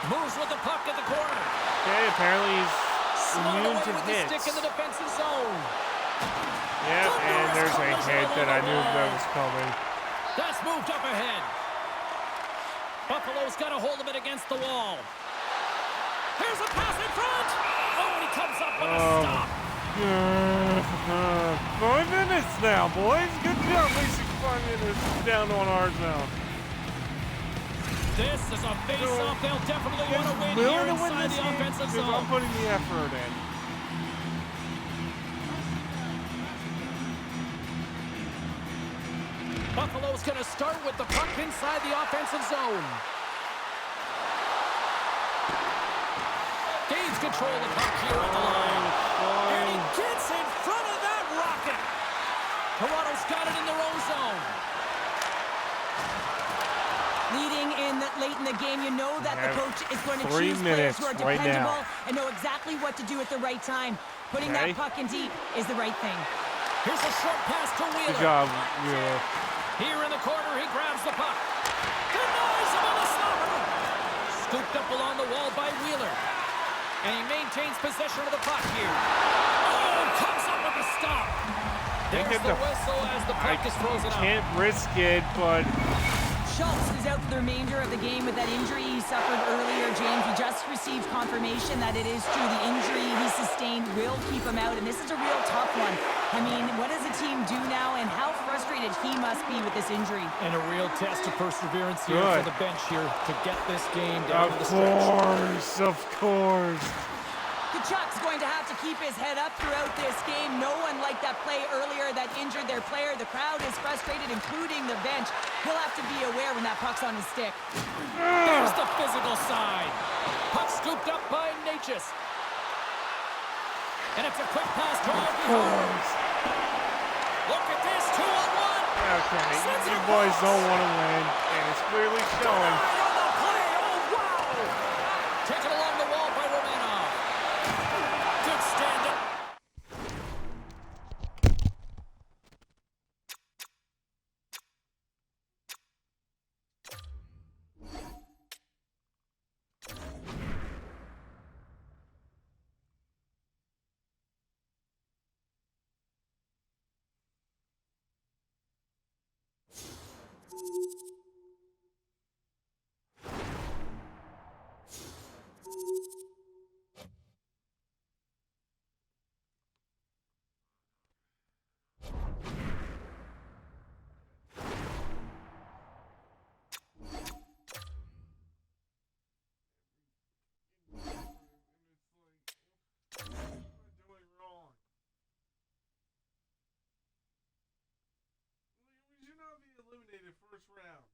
[SPEAKER 2] Moves with the puck at the corner.
[SPEAKER 1] Okay, apparently he's
[SPEAKER 2] Slung
[SPEAKER 1] immune
[SPEAKER 2] away
[SPEAKER 1] to
[SPEAKER 2] with the
[SPEAKER 1] hits.
[SPEAKER 2] stick in the defensive zone.
[SPEAKER 1] Yep, and there's a hit that I knew that was coming.
[SPEAKER 2] That's moved up ahead. Buffalo's got a hold of it against the wall. Here's a pass in front. Oh, and he comes up with a stop.
[SPEAKER 1] 5 minutes now, boys. Good job wasting 5 minutes down on our zone.
[SPEAKER 2] This is a face-off they'll definitely want to win here inside the offensive
[SPEAKER 1] because
[SPEAKER 2] zone.
[SPEAKER 1] I'm putting the effort in.
[SPEAKER 2] Buffalo's going to start with the puck inside the offensive zone. Gains control of the puck here at the line. And he gets in front of that rocket. Toronto's got it in their own zone.
[SPEAKER 3] Leading in late in the game, you know that the coach is going to
[SPEAKER 1] 3
[SPEAKER 3] choose players who are
[SPEAKER 1] minutes right
[SPEAKER 3] dependable
[SPEAKER 1] now.
[SPEAKER 3] and know exactly what to do at the right time. Putting that puck in deep is the right thing.
[SPEAKER 2] Here's a short pass to Wheeler.
[SPEAKER 1] Good job, Wheeler.
[SPEAKER 2] Here in the corner, he grabs the puck. Denies him on the stopper. Scooped up along the wall by Wheeler. And he maintains possession of the puck here. Oh, comes up with a stop. There's the whistle as the puck is frozen up.
[SPEAKER 1] Can't risk it, but
[SPEAKER 3] Schultz is out for the remainder of the game with that injury he suffered earlier, James. He just received confirmation that it is true. The injury he sustained will keep him out, and this is a real tough one. I mean, what does the team do now, and how frustrated he must be with this injury?
[SPEAKER 2] And a real test of perseverance here for the bench here to get this game down to the stretch.
[SPEAKER 1] Of course.
[SPEAKER 3] Kachuk's going to have to keep his head up throughout this game. No one liked that play earlier that injured their player. The crowd is frustrated, including the bench. He'll have to be aware when that puck's on his stick.
[SPEAKER 2] There's the physical side. Puck scooped up by Natchez. And it's a quick pass to Look at this, 2-on-1.
[SPEAKER 1] Okay, you boys don't want to win, and it's clearly showing.
[SPEAKER 2] On the play, oh wow! Taken along the wall by Romanov. Good stand-up.
[SPEAKER 1] We should not be eliminated first round.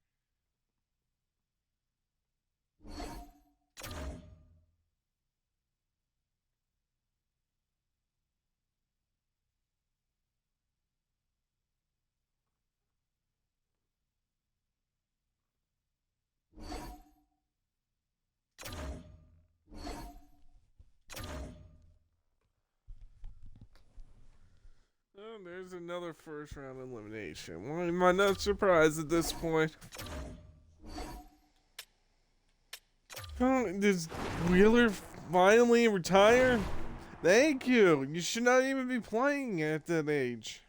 [SPEAKER 1] Oh, there's another first round elimination. Why am I not surprised at this point? Oh, does Wheeler finally retire? Thank you. You should not even be playing at that age.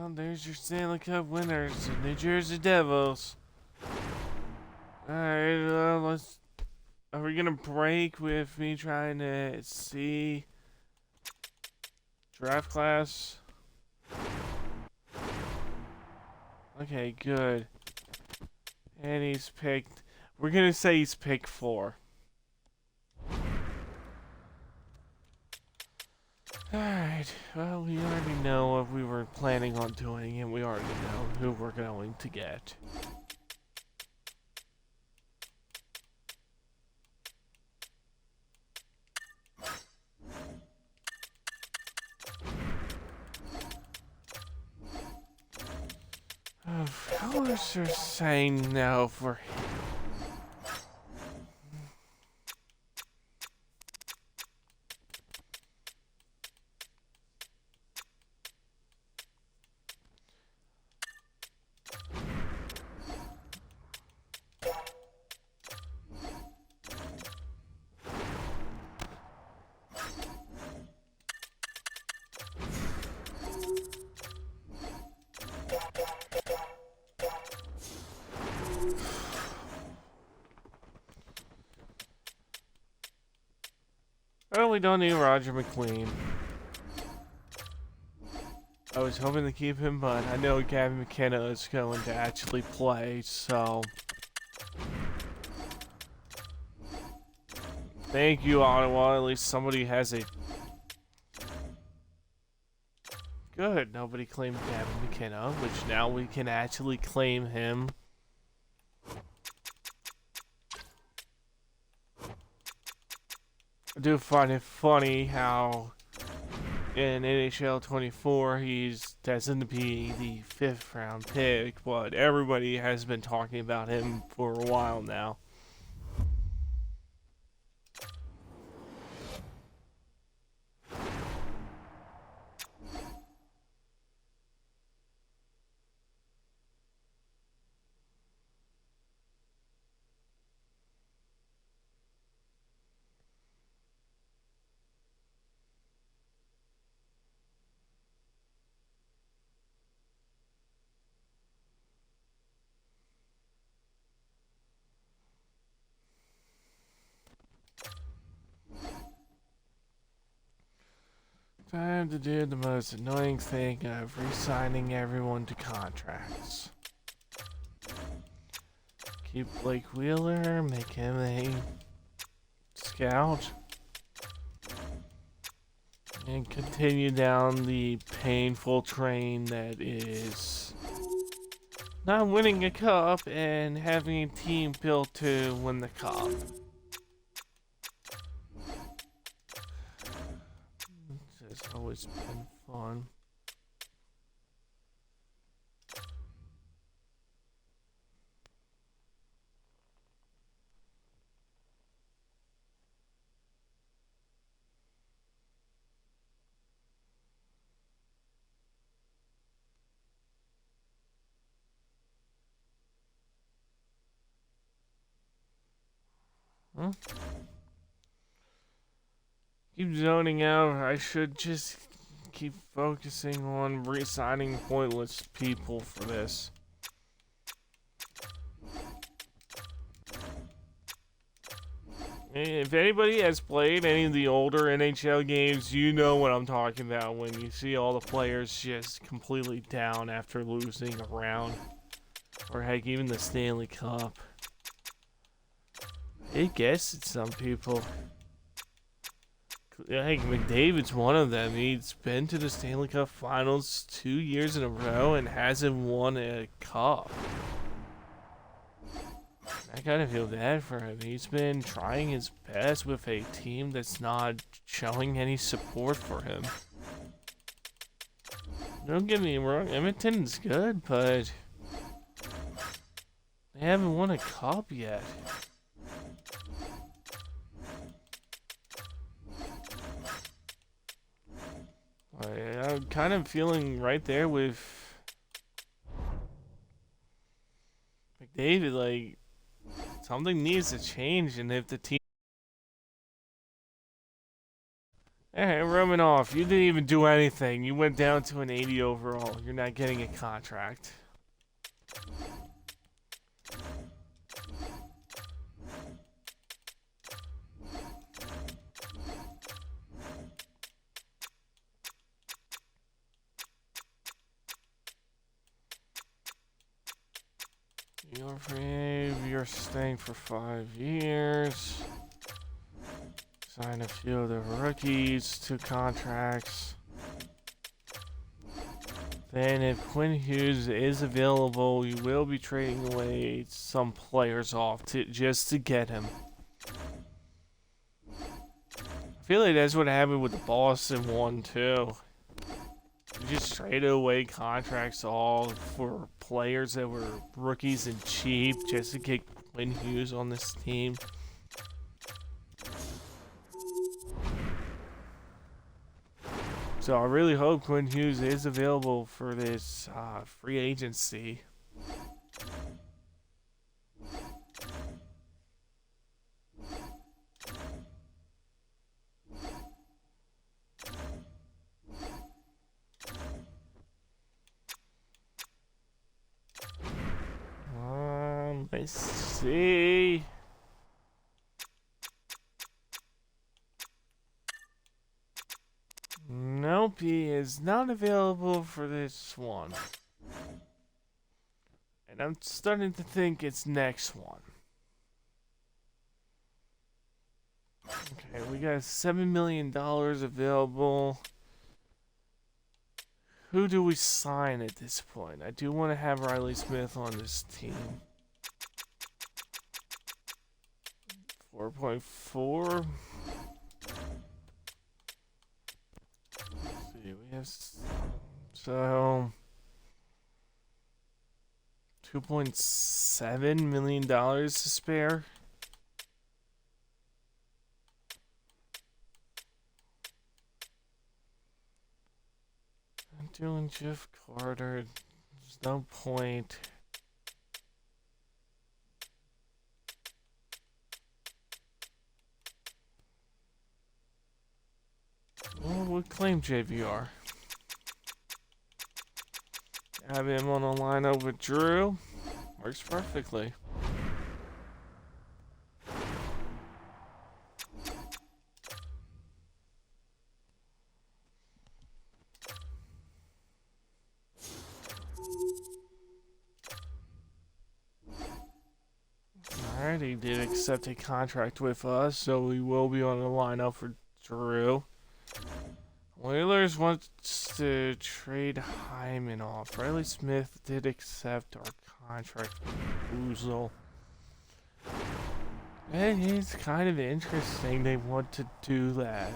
[SPEAKER 1] Well, there's your Stanley Cup winners, the New Jersey Devils. Alright, let's. Are we gonna break with me trying to see draft class? Okay, good. And he's picked. We're gonna say he's picked 4. Alright, well, we already know what we were planning on doing, and we already know who we're going to get. Fellas are saying no for him. Well, we don't need Roger McLean. I was hoping to keep him, but I know Gavin McKenna is going to actually play, so... Thank you, Ottawa. At least somebody has a... Good, nobody claimed Gavin McKenna, which now we can actually claim him. I do find it funny how in NHL 24 he's destined to be the 5th round pick, but everybody has been talking about him for a while now. Time to do the most annoying thing of re-signing everyone to contracts. Keep Blake Wheeler, make him a scout, and continue down the painful train that is not winning a cup and having a team built to win the cup. This has always been fun. Huh? Keep zoning out. I should just keep focusing on re-signing pointless people for this. If anybody has played any of the older NHL games, you know what I'm talking about when you see all the players just completely down after losing a round. Or heck, even the Stanley Cup. I guess it's some people. Heck, McDavid's one of them. He's been to the Stanley Cup Finals 2 years in a row and hasn't won a cup. I kind of feel bad for him. He's been trying his best with a team that's not showing any support for him. Don't get me wrong, Edmonton's good, but they haven't won a cup yet. I'm kind of feeling right there with McDavid, like, something needs to change, and if the team... Hey, Romanoff, you didn't even do anything. You went down to an 80 overall. You're not getting a contract. You're staying for 5 years. Sign a few of the rookies to contracts. Then if Quinn Hughes is available, you will be trading away some players off just to get him. I feel like that's what happened with the Boston one too. You just traded away contracts all for players that were rookies and cheap just to get Quinn Hughes on this team. So I really hope Quinn Hughes is available for this free agency. Let's see. Nope, he is not available for this one. And I'm starting to think it's next one. Okay, we got $7 million available. Who do we sign at this point? I do want to have Riley Smith on this team. 4.4. Let's see, we have so $2.7 million to spare. I'm doing Jeff Carter. There's no point. Well, we'll claim JVR. Have him on a lineup with Drew. Works perfectly. Alright, he did accept a contract with us, so he will be on the lineup for Drew. Oilers wants to trade Hyman off. Riley Smith did accept our contract with Boozle. It is kind of interesting they want to do that.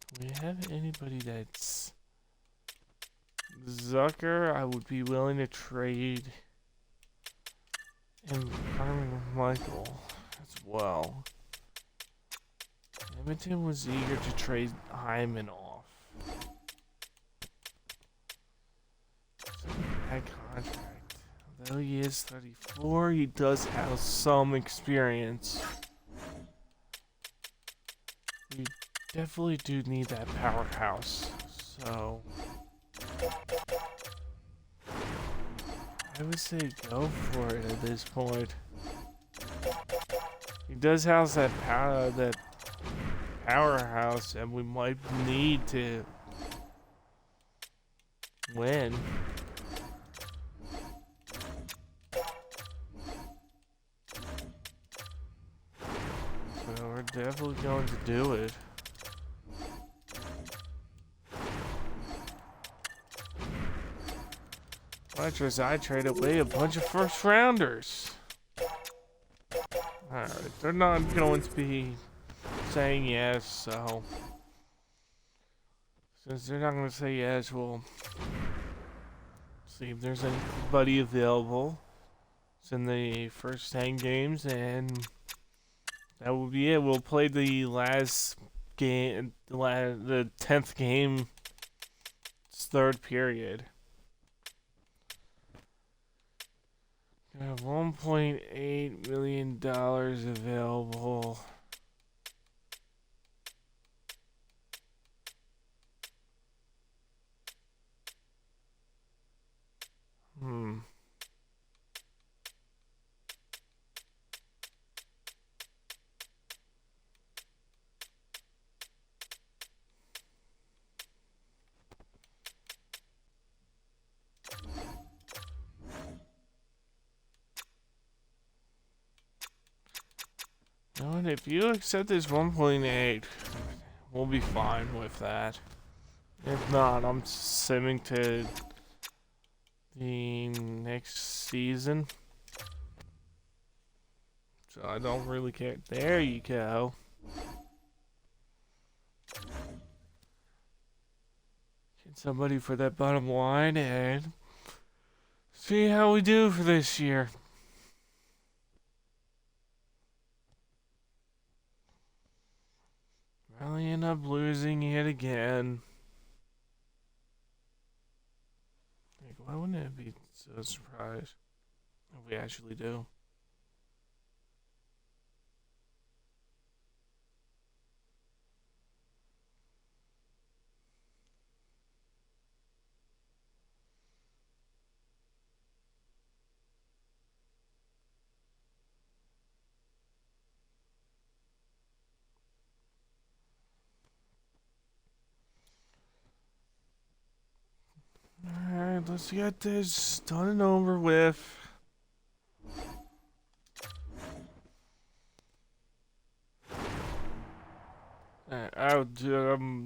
[SPEAKER 1] Do we have anybody that's Zucker? I would be willing to trade. And Michael as well. Edmonton was eager to trade Hyman off. It's a bad contract. Although he is 34, he does have some experience. We definitely do need that powerhouse. So I would say go for it at this point. He does house that powerhouse, and we might need to win. So we're definitely going to do it. Much as I trade away a bunch of first rounders. Alright, they're not going to be saying yes, so since they're not going to say yes, we'll see if there's anybody available. It's in the first 10 games, and that will be it. We'll play the last game, the 10th game, third period. Got $1.8 million available. You know what, if you accept this 1.8, we'll be fine with that. If not, I'm simming to the next season. So I don't really care. There you go. Get somebody for that bottom line and see how we do for this year. Probably end up losing yet again. Like, why wouldn't it be so surprised if we actually do? Alright, let's get this done and over with.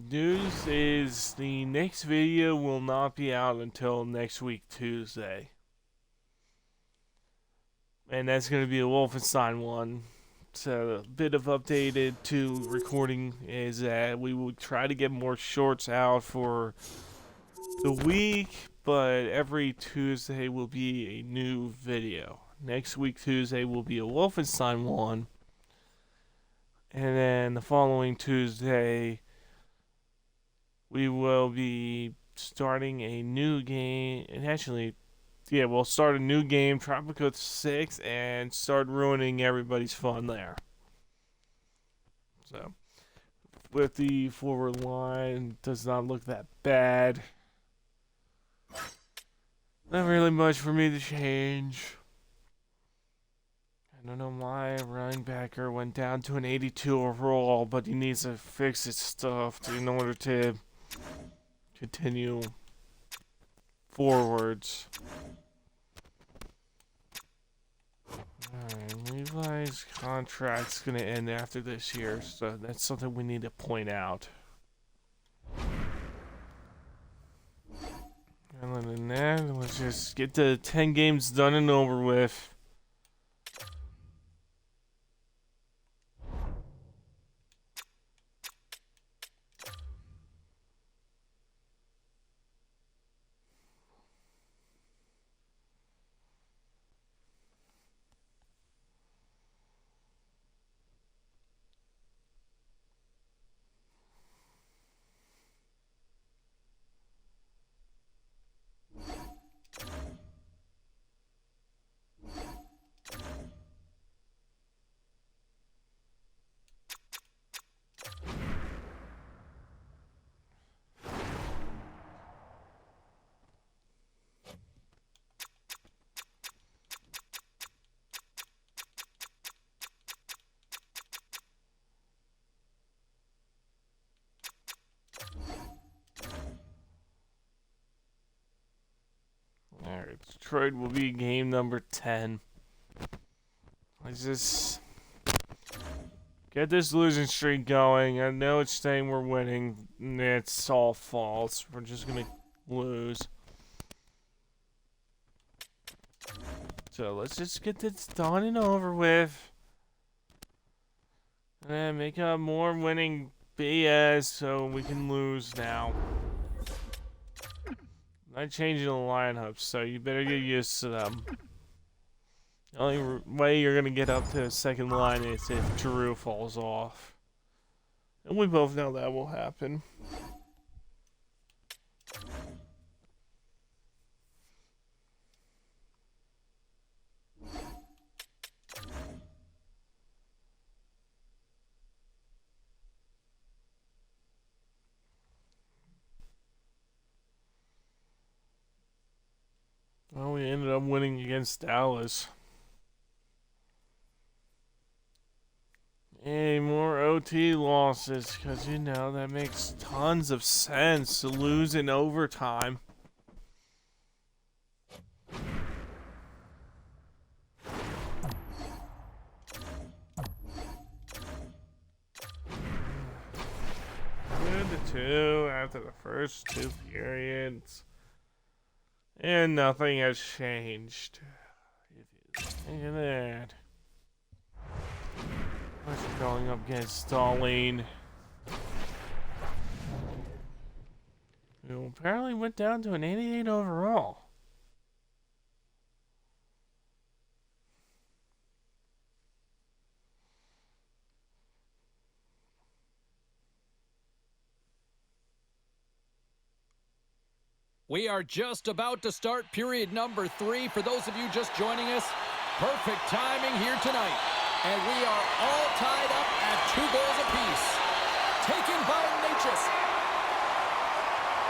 [SPEAKER 1] News is the next video will not be out until next week, Tuesday. And that's going to be a Wolfenstein one. So, a bit of updated to recording is that we will try to get more shorts out for the week, but every Tuesday will be a new video. Next week, Tuesday, will be a Wolfenstein one. And then the following Tuesday, we will be starting a new game. And actually, yeah, we'll start a new game, Tropico 6, and start ruining everybody's fun there. So, with the forward line, does not look that bad. Not really much for me to change. I don't know why running backer went down to an 82 overall, but he needs to fix his stuff in order to continue forwards. Alright, Levi's contract's gonna end after this year, so that's something we need to point out. Other than that, let's just get the 10 games done and over with. Alright, Detroit will be game number 10. Let's just get this losing streak going. I know it's saying we're winning. It's all false. We're just gonna lose. So let's just get this done and over with. And make up more winning BS so we can lose now. I'm changing the lineups, so you better get used to them. The only way you're gonna get up to the second line is if Drew falls off. And we both know that will happen. Well, we ended up winning against Dallas. Hey, more OT losses, because, you know, that makes tons of sense to lose in overtime. Good to 2 after the first 2 periods. And nothing has changed. Look at that. What's going up against Stalling? Who apparently went down to an 88 overall.
[SPEAKER 2] We are just about to start period number 3. For those of you just joining us, perfect timing here tonight. And we are all tied up at 2 goals apiece. Taken by Natchez.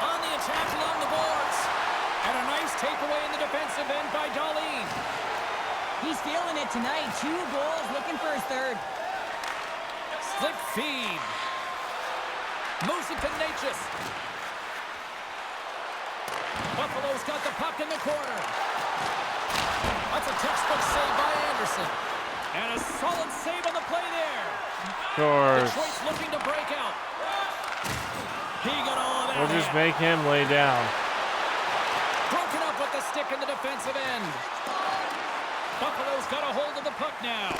[SPEAKER 2] On the attack along the boards. And a nice takeaway in the defensive end by Darlene.
[SPEAKER 3] He's feeling it tonight. 2 goals, looking for his third.
[SPEAKER 2] Slick feed. Moves it to Natchez. Buffalo's got the puck in the corner. That's a textbook save by Anderson. And a solid save on the play there.
[SPEAKER 1] Of course.
[SPEAKER 2] Detroit's looking to break out. He got all of that.
[SPEAKER 1] We'll just make him lay down.
[SPEAKER 2] Broken up with the stick in the defensive end. Buffalo's got a hold of the puck now.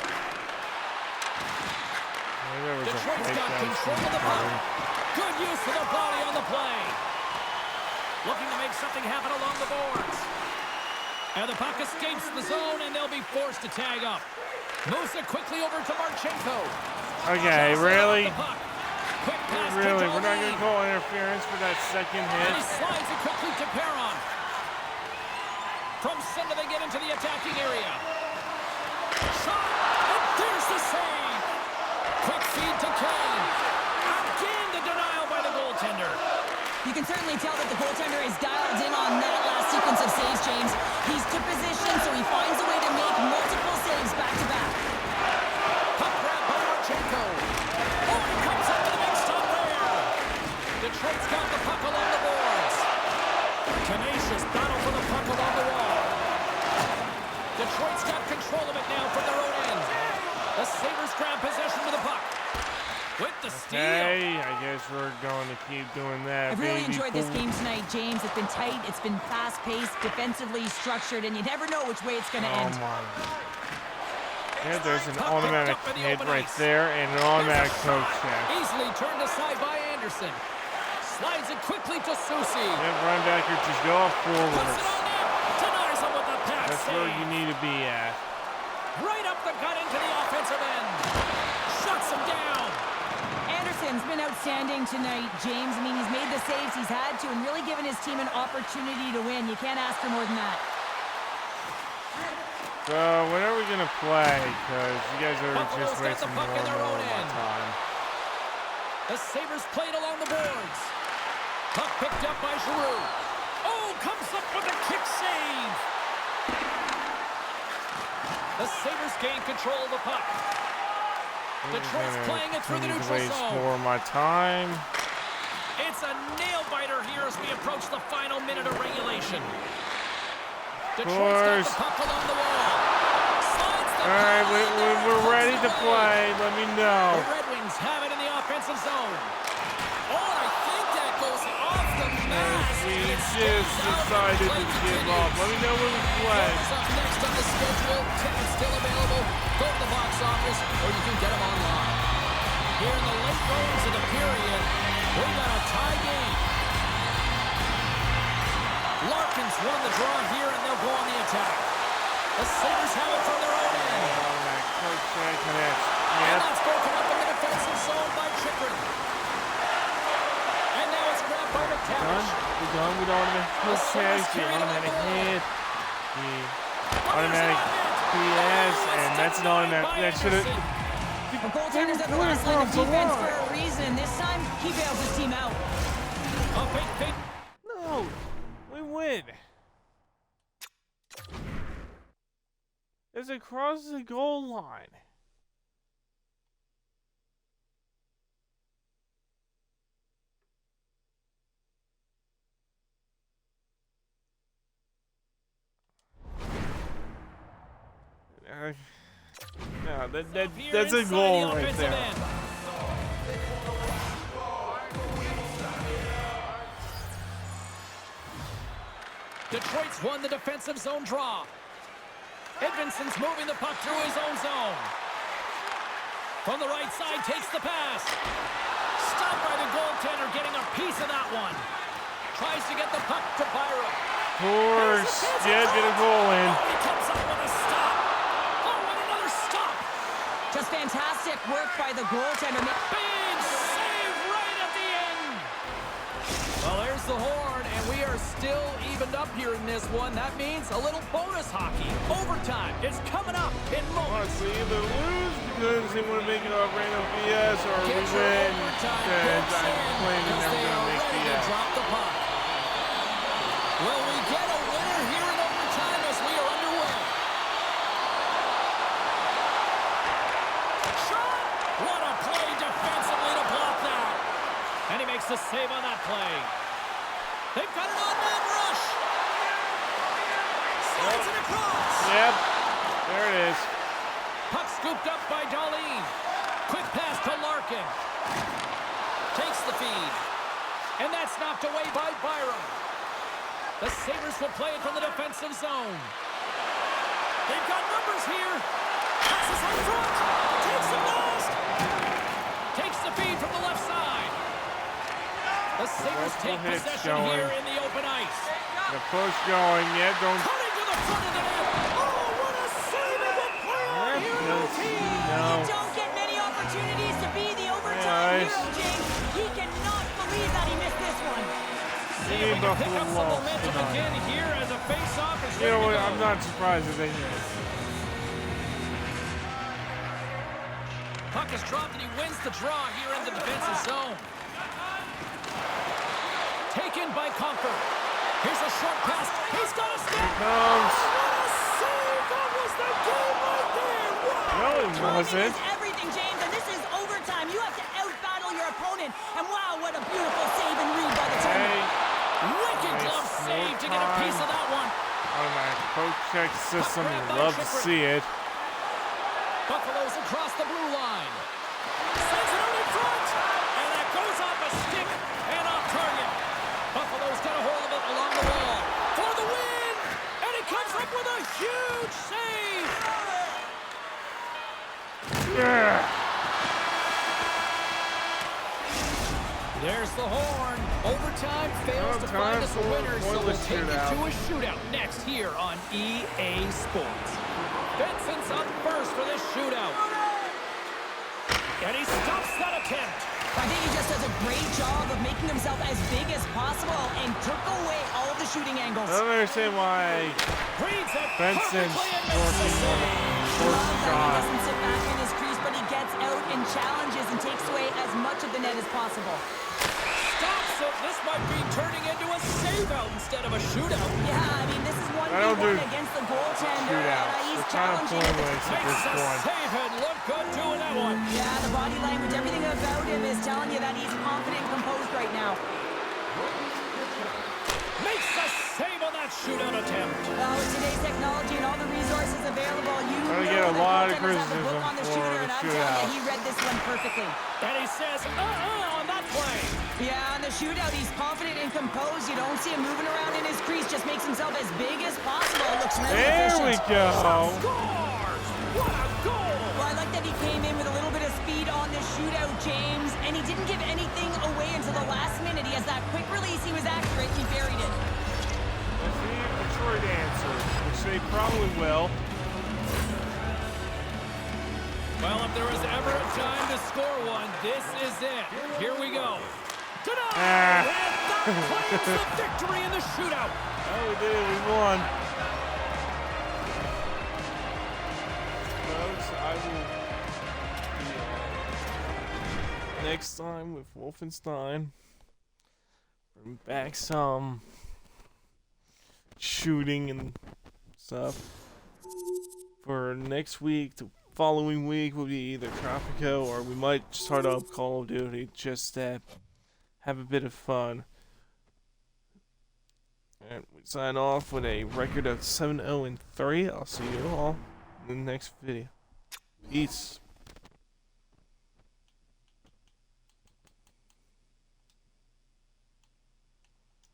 [SPEAKER 2] Detroit's got control of the puck. Good use of the body on the play. Looking to make something happen along the boards. And the puck escapes the zone, and they'll be forced to tag up. Moves it quickly over to Marchenko.
[SPEAKER 1] Okay, really?
[SPEAKER 2] Quick pass
[SPEAKER 1] Really?
[SPEAKER 2] to
[SPEAKER 1] We're not going to
[SPEAKER 2] Darlene.
[SPEAKER 1] call interference for that second
[SPEAKER 2] And he
[SPEAKER 1] hit?
[SPEAKER 2] slides it quickly to Perron. From center, they get into the attacking area. Shot! And there's the save! Quick feed to Kane. Again, the denial by the goaltender.
[SPEAKER 3] You can certainly tell that the goaltender is dialed in on that last sequence of saves, James. He's to position, so he finds a way to make multiple saves back-to-back.
[SPEAKER 2] Puck grab by Marchenko. Oh, he comes up with a big stop there. Detroit's got the puck along the boards. Tenacious battle for the puck along the wall. Detroit's got control of it now from their own end. The Sabres grab possession with the puck. With the steal.
[SPEAKER 1] Hey, I guess we're going to keep doing that.
[SPEAKER 3] I've really
[SPEAKER 1] baby.
[SPEAKER 3] enjoyed this game tonight, James. It's been tight, it's been fast-paced, defensively structured, and you never know which way it's going to end.
[SPEAKER 1] Oh my. Yeah, there's an
[SPEAKER 2] Puck
[SPEAKER 1] automatic
[SPEAKER 2] picked up in the
[SPEAKER 1] hit
[SPEAKER 2] open
[SPEAKER 1] right
[SPEAKER 2] ice.
[SPEAKER 1] there and an automatic
[SPEAKER 2] There's a
[SPEAKER 1] coach
[SPEAKER 2] shot.
[SPEAKER 1] check.
[SPEAKER 2] Easily turned aside by Anderson. Slides it quickly to Susi.
[SPEAKER 1] Yeah, Reinbacker, just go
[SPEAKER 2] Puts
[SPEAKER 1] forwards.
[SPEAKER 2] it on net. Denies him with the pass.
[SPEAKER 1] That's where you need to be at.
[SPEAKER 2] Right up the gut into the offensive end. Shuts him down.
[SPEAKER 3] Anderson's been outstanding tonight, James. I mean, he's made the saves he's had to and really given his team an opportunity to win. You can't ask for more than that.
[SPEAKER 1] So, when are we going to play? Because you guys are
[SPEAKER 2] Buffalo's
[SPEAKER 1] just
[SPEAKER 2] got the
[SPEAKER 1] wasting
[SPEAKER 2] puck
[SPEAKER 1] more
[SPEAKER 2] in
[SPEAKER 1] and
[SPEAKER 2] their
[SPEAKER 1] more
[SPEAKER 2] own
[SPEAKER 1] of my
[SPEAKER 2] end.
[SPEAKER 1] time.
[SPEAKER 2] The Sabres played along the boards. Puck picked up by Giroux. Oh, comes up with a kick save. The Sabres gain control of the puck. Detroit's playing it through the neutral
[SPEAKER 1] waste
[SPEAKER 2] zone.
[SPEAKER 1] more of my time.
[SPEAKER 2] It's a nail-biter here as we approach the final minute of regulation. Detroit's got the puck along the wall. Slides the
[SPEAKER 1] All right,
[SPEAKER 2] puck.
[SPEAKER 1] we're ready to play. Let me know.
[SPEAKER 2] The Red Wings have it in the offensive zone. Oh, and I think that goes off the mask.
[SPEAKER 1] We
[SPEAKER 2] and it
[SPEAKER 1] just
[SPEAKER 2] stays out.
[SPEAKER 1] decided
[SPEAKER 2] Play
[SPEAKER 1] to give
[SPEAKER 2] continues.
[SPEAKER 1] up. Let me know when we play.
[SPEAKER 2] What's up next on the schedule? Tickets still available. Go to the box office, or you can get them online. Here in the late goings of the period, we got a tie game. Larkins won the draw here, and they'll go on the attack. The Sabres have it from their own end.
[SPEAKER 1] Automatic coach check connects.
[SPEAKER 2] And
[SPEAKER 1] Yep.
[SPEAKER 2] that's broken up in the defensive zone by Chikrin. And now it's grabbed by
[SPEAKER 1] Done.
[SPEAKER 2] McTavish.
[SPEAKER 1] We're done with automatic coach check. The automatic hit. The automatic PS. And that's an automatic. That should have.
[SPEAKER 3] The goaltender's at the last line of defense for a reason. This time, he bails his team out.
[SPEAKER 2] A big
[SPEAKER 1] No. We win. It's across the goal line. No, that's a goal right there.
[SPEAKER 2] Detroit's won the defensive zone draw. Edvinson's moving the puck through his own zone. From the right side, takes the pass. Stopped by the goaltender, getting a piece of that one. Tries to get the puck to Byram.
[SPEAKER 1] Of course, yeah, get a goal in.
[SPEAKER 2] Oh, he comes up with a stop. Oh, what another stop.
[SPEAKER 3] Just fantastic work by the goaltender.
[SPEAKER 2] Big save right at the end. Well, there's the horn, and we are still evened up here in this one. That means a little bonus hockey. Overtime is coming up in moments.
[SPEAKER 1] Honestly, either lose because they want to make it a random BS, or we win because I'm claiming they're going to make BS.
[SPEAKER 2] Drop the puck. Will we get a winner here in overtime as we are underway? Shot! What a play defensively to block that. And he makes the save on that play. They've got an on-man rush. Slides it across.
[SPEAKER 1] Yep, there it is.
[SPEAKER 2] Puck scooped up by Darlene. Quick pass to Larkin. Takes the feed. And that's knocked away by Byram. The Sabres will play it from the defensive zone. They've got numbers here. Passes on front. Takes the blast. Takes the feed from the left side. The Sabres take possession here in the open ice.
[SPEAKER 1] The push going, yeah, don't...
[SPEAKER 2] Cutting to the front of the net. Oh, what a savable play on here on the team.
[SPEAKER 1] No.
[SPEAKER 3] You don't get many opportunities to be the overtime hero, James. He cannot believe that he missed this one.
[SPEAKER 2] See if we can pick up some momentum again here as a face-off is
[SPEAKER 1] You know
[SPEAKER 2] ready
[SPEAKER 1] what,
[SPEAKER 2] to go.
[SPEAKER 1] I'm not surprised if they miss.
[SPEAKER 2] Puck is dropped and he wins the draw here in the defensive zone. Taken by Conker. Here's a short pass. He's got a step.
[SPEAKER 1] Here comes.
[SPEAKER 2] What a save! That was the game right there. Wow.
[SPEAKER 1] No, it wasn't.
[SPEAKER 3] Timing is everything, James, and this is overtime. You have to out-battle your opponent. And wow, what a beautiful save and read by the team.
[SPEAKER 1] Hey,
[SPEAKER 2] Wicked glove save to get a piece of that one.
[SPEAKER 1] automatic poke check system, you love to see it.
[SPEAKER 2] Buffalo's across the blue line. Sends it out in front. And that goes off a stick and off target. Buffalo's got a hold of it along the wall. For the win. And he comes up with a huge save.
[SPEAKER 1] Yeah.
[SPEAKER 2] There's the horn. Overtime fails to find us a winner, so we'll take it to a shootout next here on EA Sports. Benson's up first for this shootout. And he stops that attempt.
[SPEAKER 3] I think he just does a great job of making himself as big as possible and took away all the shooting angles.
[SPEAKER 1] I don't understand why
[SPEAKER 2] Reads it
[SPEAKER 1] Benson's
[SPEAKER 2] perfectly and makes the
[SPEAKER 1] working on
[SPEAKER 2] save.
[SPEAKER 1] the
[SPEAKER 3] Love
[SPEAKER 1] first
[SPEAKER 3] that he
[SPEAKER 1] shot.
[SPEAKER 3] doesn't sit back in his crease, but he gets out and challenges and takes away as much of the net as possible.
[SPEAKER 2] Stops it. This might be turning into a save-out instead of a shootout.
[SPEAKER 3] Yeah, I mean, this is
[SPEAKER 1] I don't
[SPEAKER 3] 1v1
[SPEAKER 1] do
[SPEAKER 3] against the goaltender.
[SPEAKER 1] shootouts.
[SPEAKER 3] He's
[SPEAKER 1] They're kind of
[SPEAKER 3] challenging at the
[SPEAKER 1] pointless at
[SPEAKER 2] Makes
[SPEAKER 1] this
[SPEAKER 2] the
[SPEAKER 1] point.
[SPEAKER 2] save and look good doing that one.
[SPEAKER 3] Yeah, the body language, everything about him is telling you that he's confident and composed right now.
[SPEAKER 2] Makes the save on that shootout attempt.
[SPEAKER 3] Well, with today's technology and all the resources available, you
[SPEAKER 1] Gonna
[SPEAKER 3] know
[SPEAKER 1] get a
[SPEAKER 3] that
[SPEAKER 1] lot of
[SPEAKER 3] goaltenders have the book
[SPEAKER 1] criticism
[SPEAKER 3] on the
[SPEAKER 1] for
[SPEAKER 3] shooter,
[SPEAKER 1] the
[SPEAKER 3] and I'm
[SPEAKER 1] shootout.
[SPEAKER 3] telling you, he read this one perfectly.
[SPEAKER 2] And he says, on that play.
[SPEAKER 3] Yeah, on the shootout, he's confident and composed. You don't see him moving around in his crease, just makes himself as big as possible. Looks really
[SPEAKER 1] There we
[SPEAKER 3] efficient.
[SPEAKER 1] go.
[SPEAKER 2] Scores! What a goal!
[SPEAKER 3] Well, I like that he came in with a little bit of speed on the shootout, James, and he didn't give anything away until the last minute. He has that quick release. He was accurate. He buried it.
[SPEAKER 1] Let's see if Detroit answers, which they probably will.
[SPEAKER 2] Well, if there was ever a time to score one, this is it. Here we go. Ta-da! And that claims the victory in the shootout.
[SPEAKER 1] Oh, we did. We won. Folks, I will be next time with Wolfenstein. Bring back some shooting and stuff For next week, the following week will be either Tropico or we might start up Call of Duty just to have a bit of fun. And we sign off with a record of 7-0-3. I'll see you all in the next video. Peace.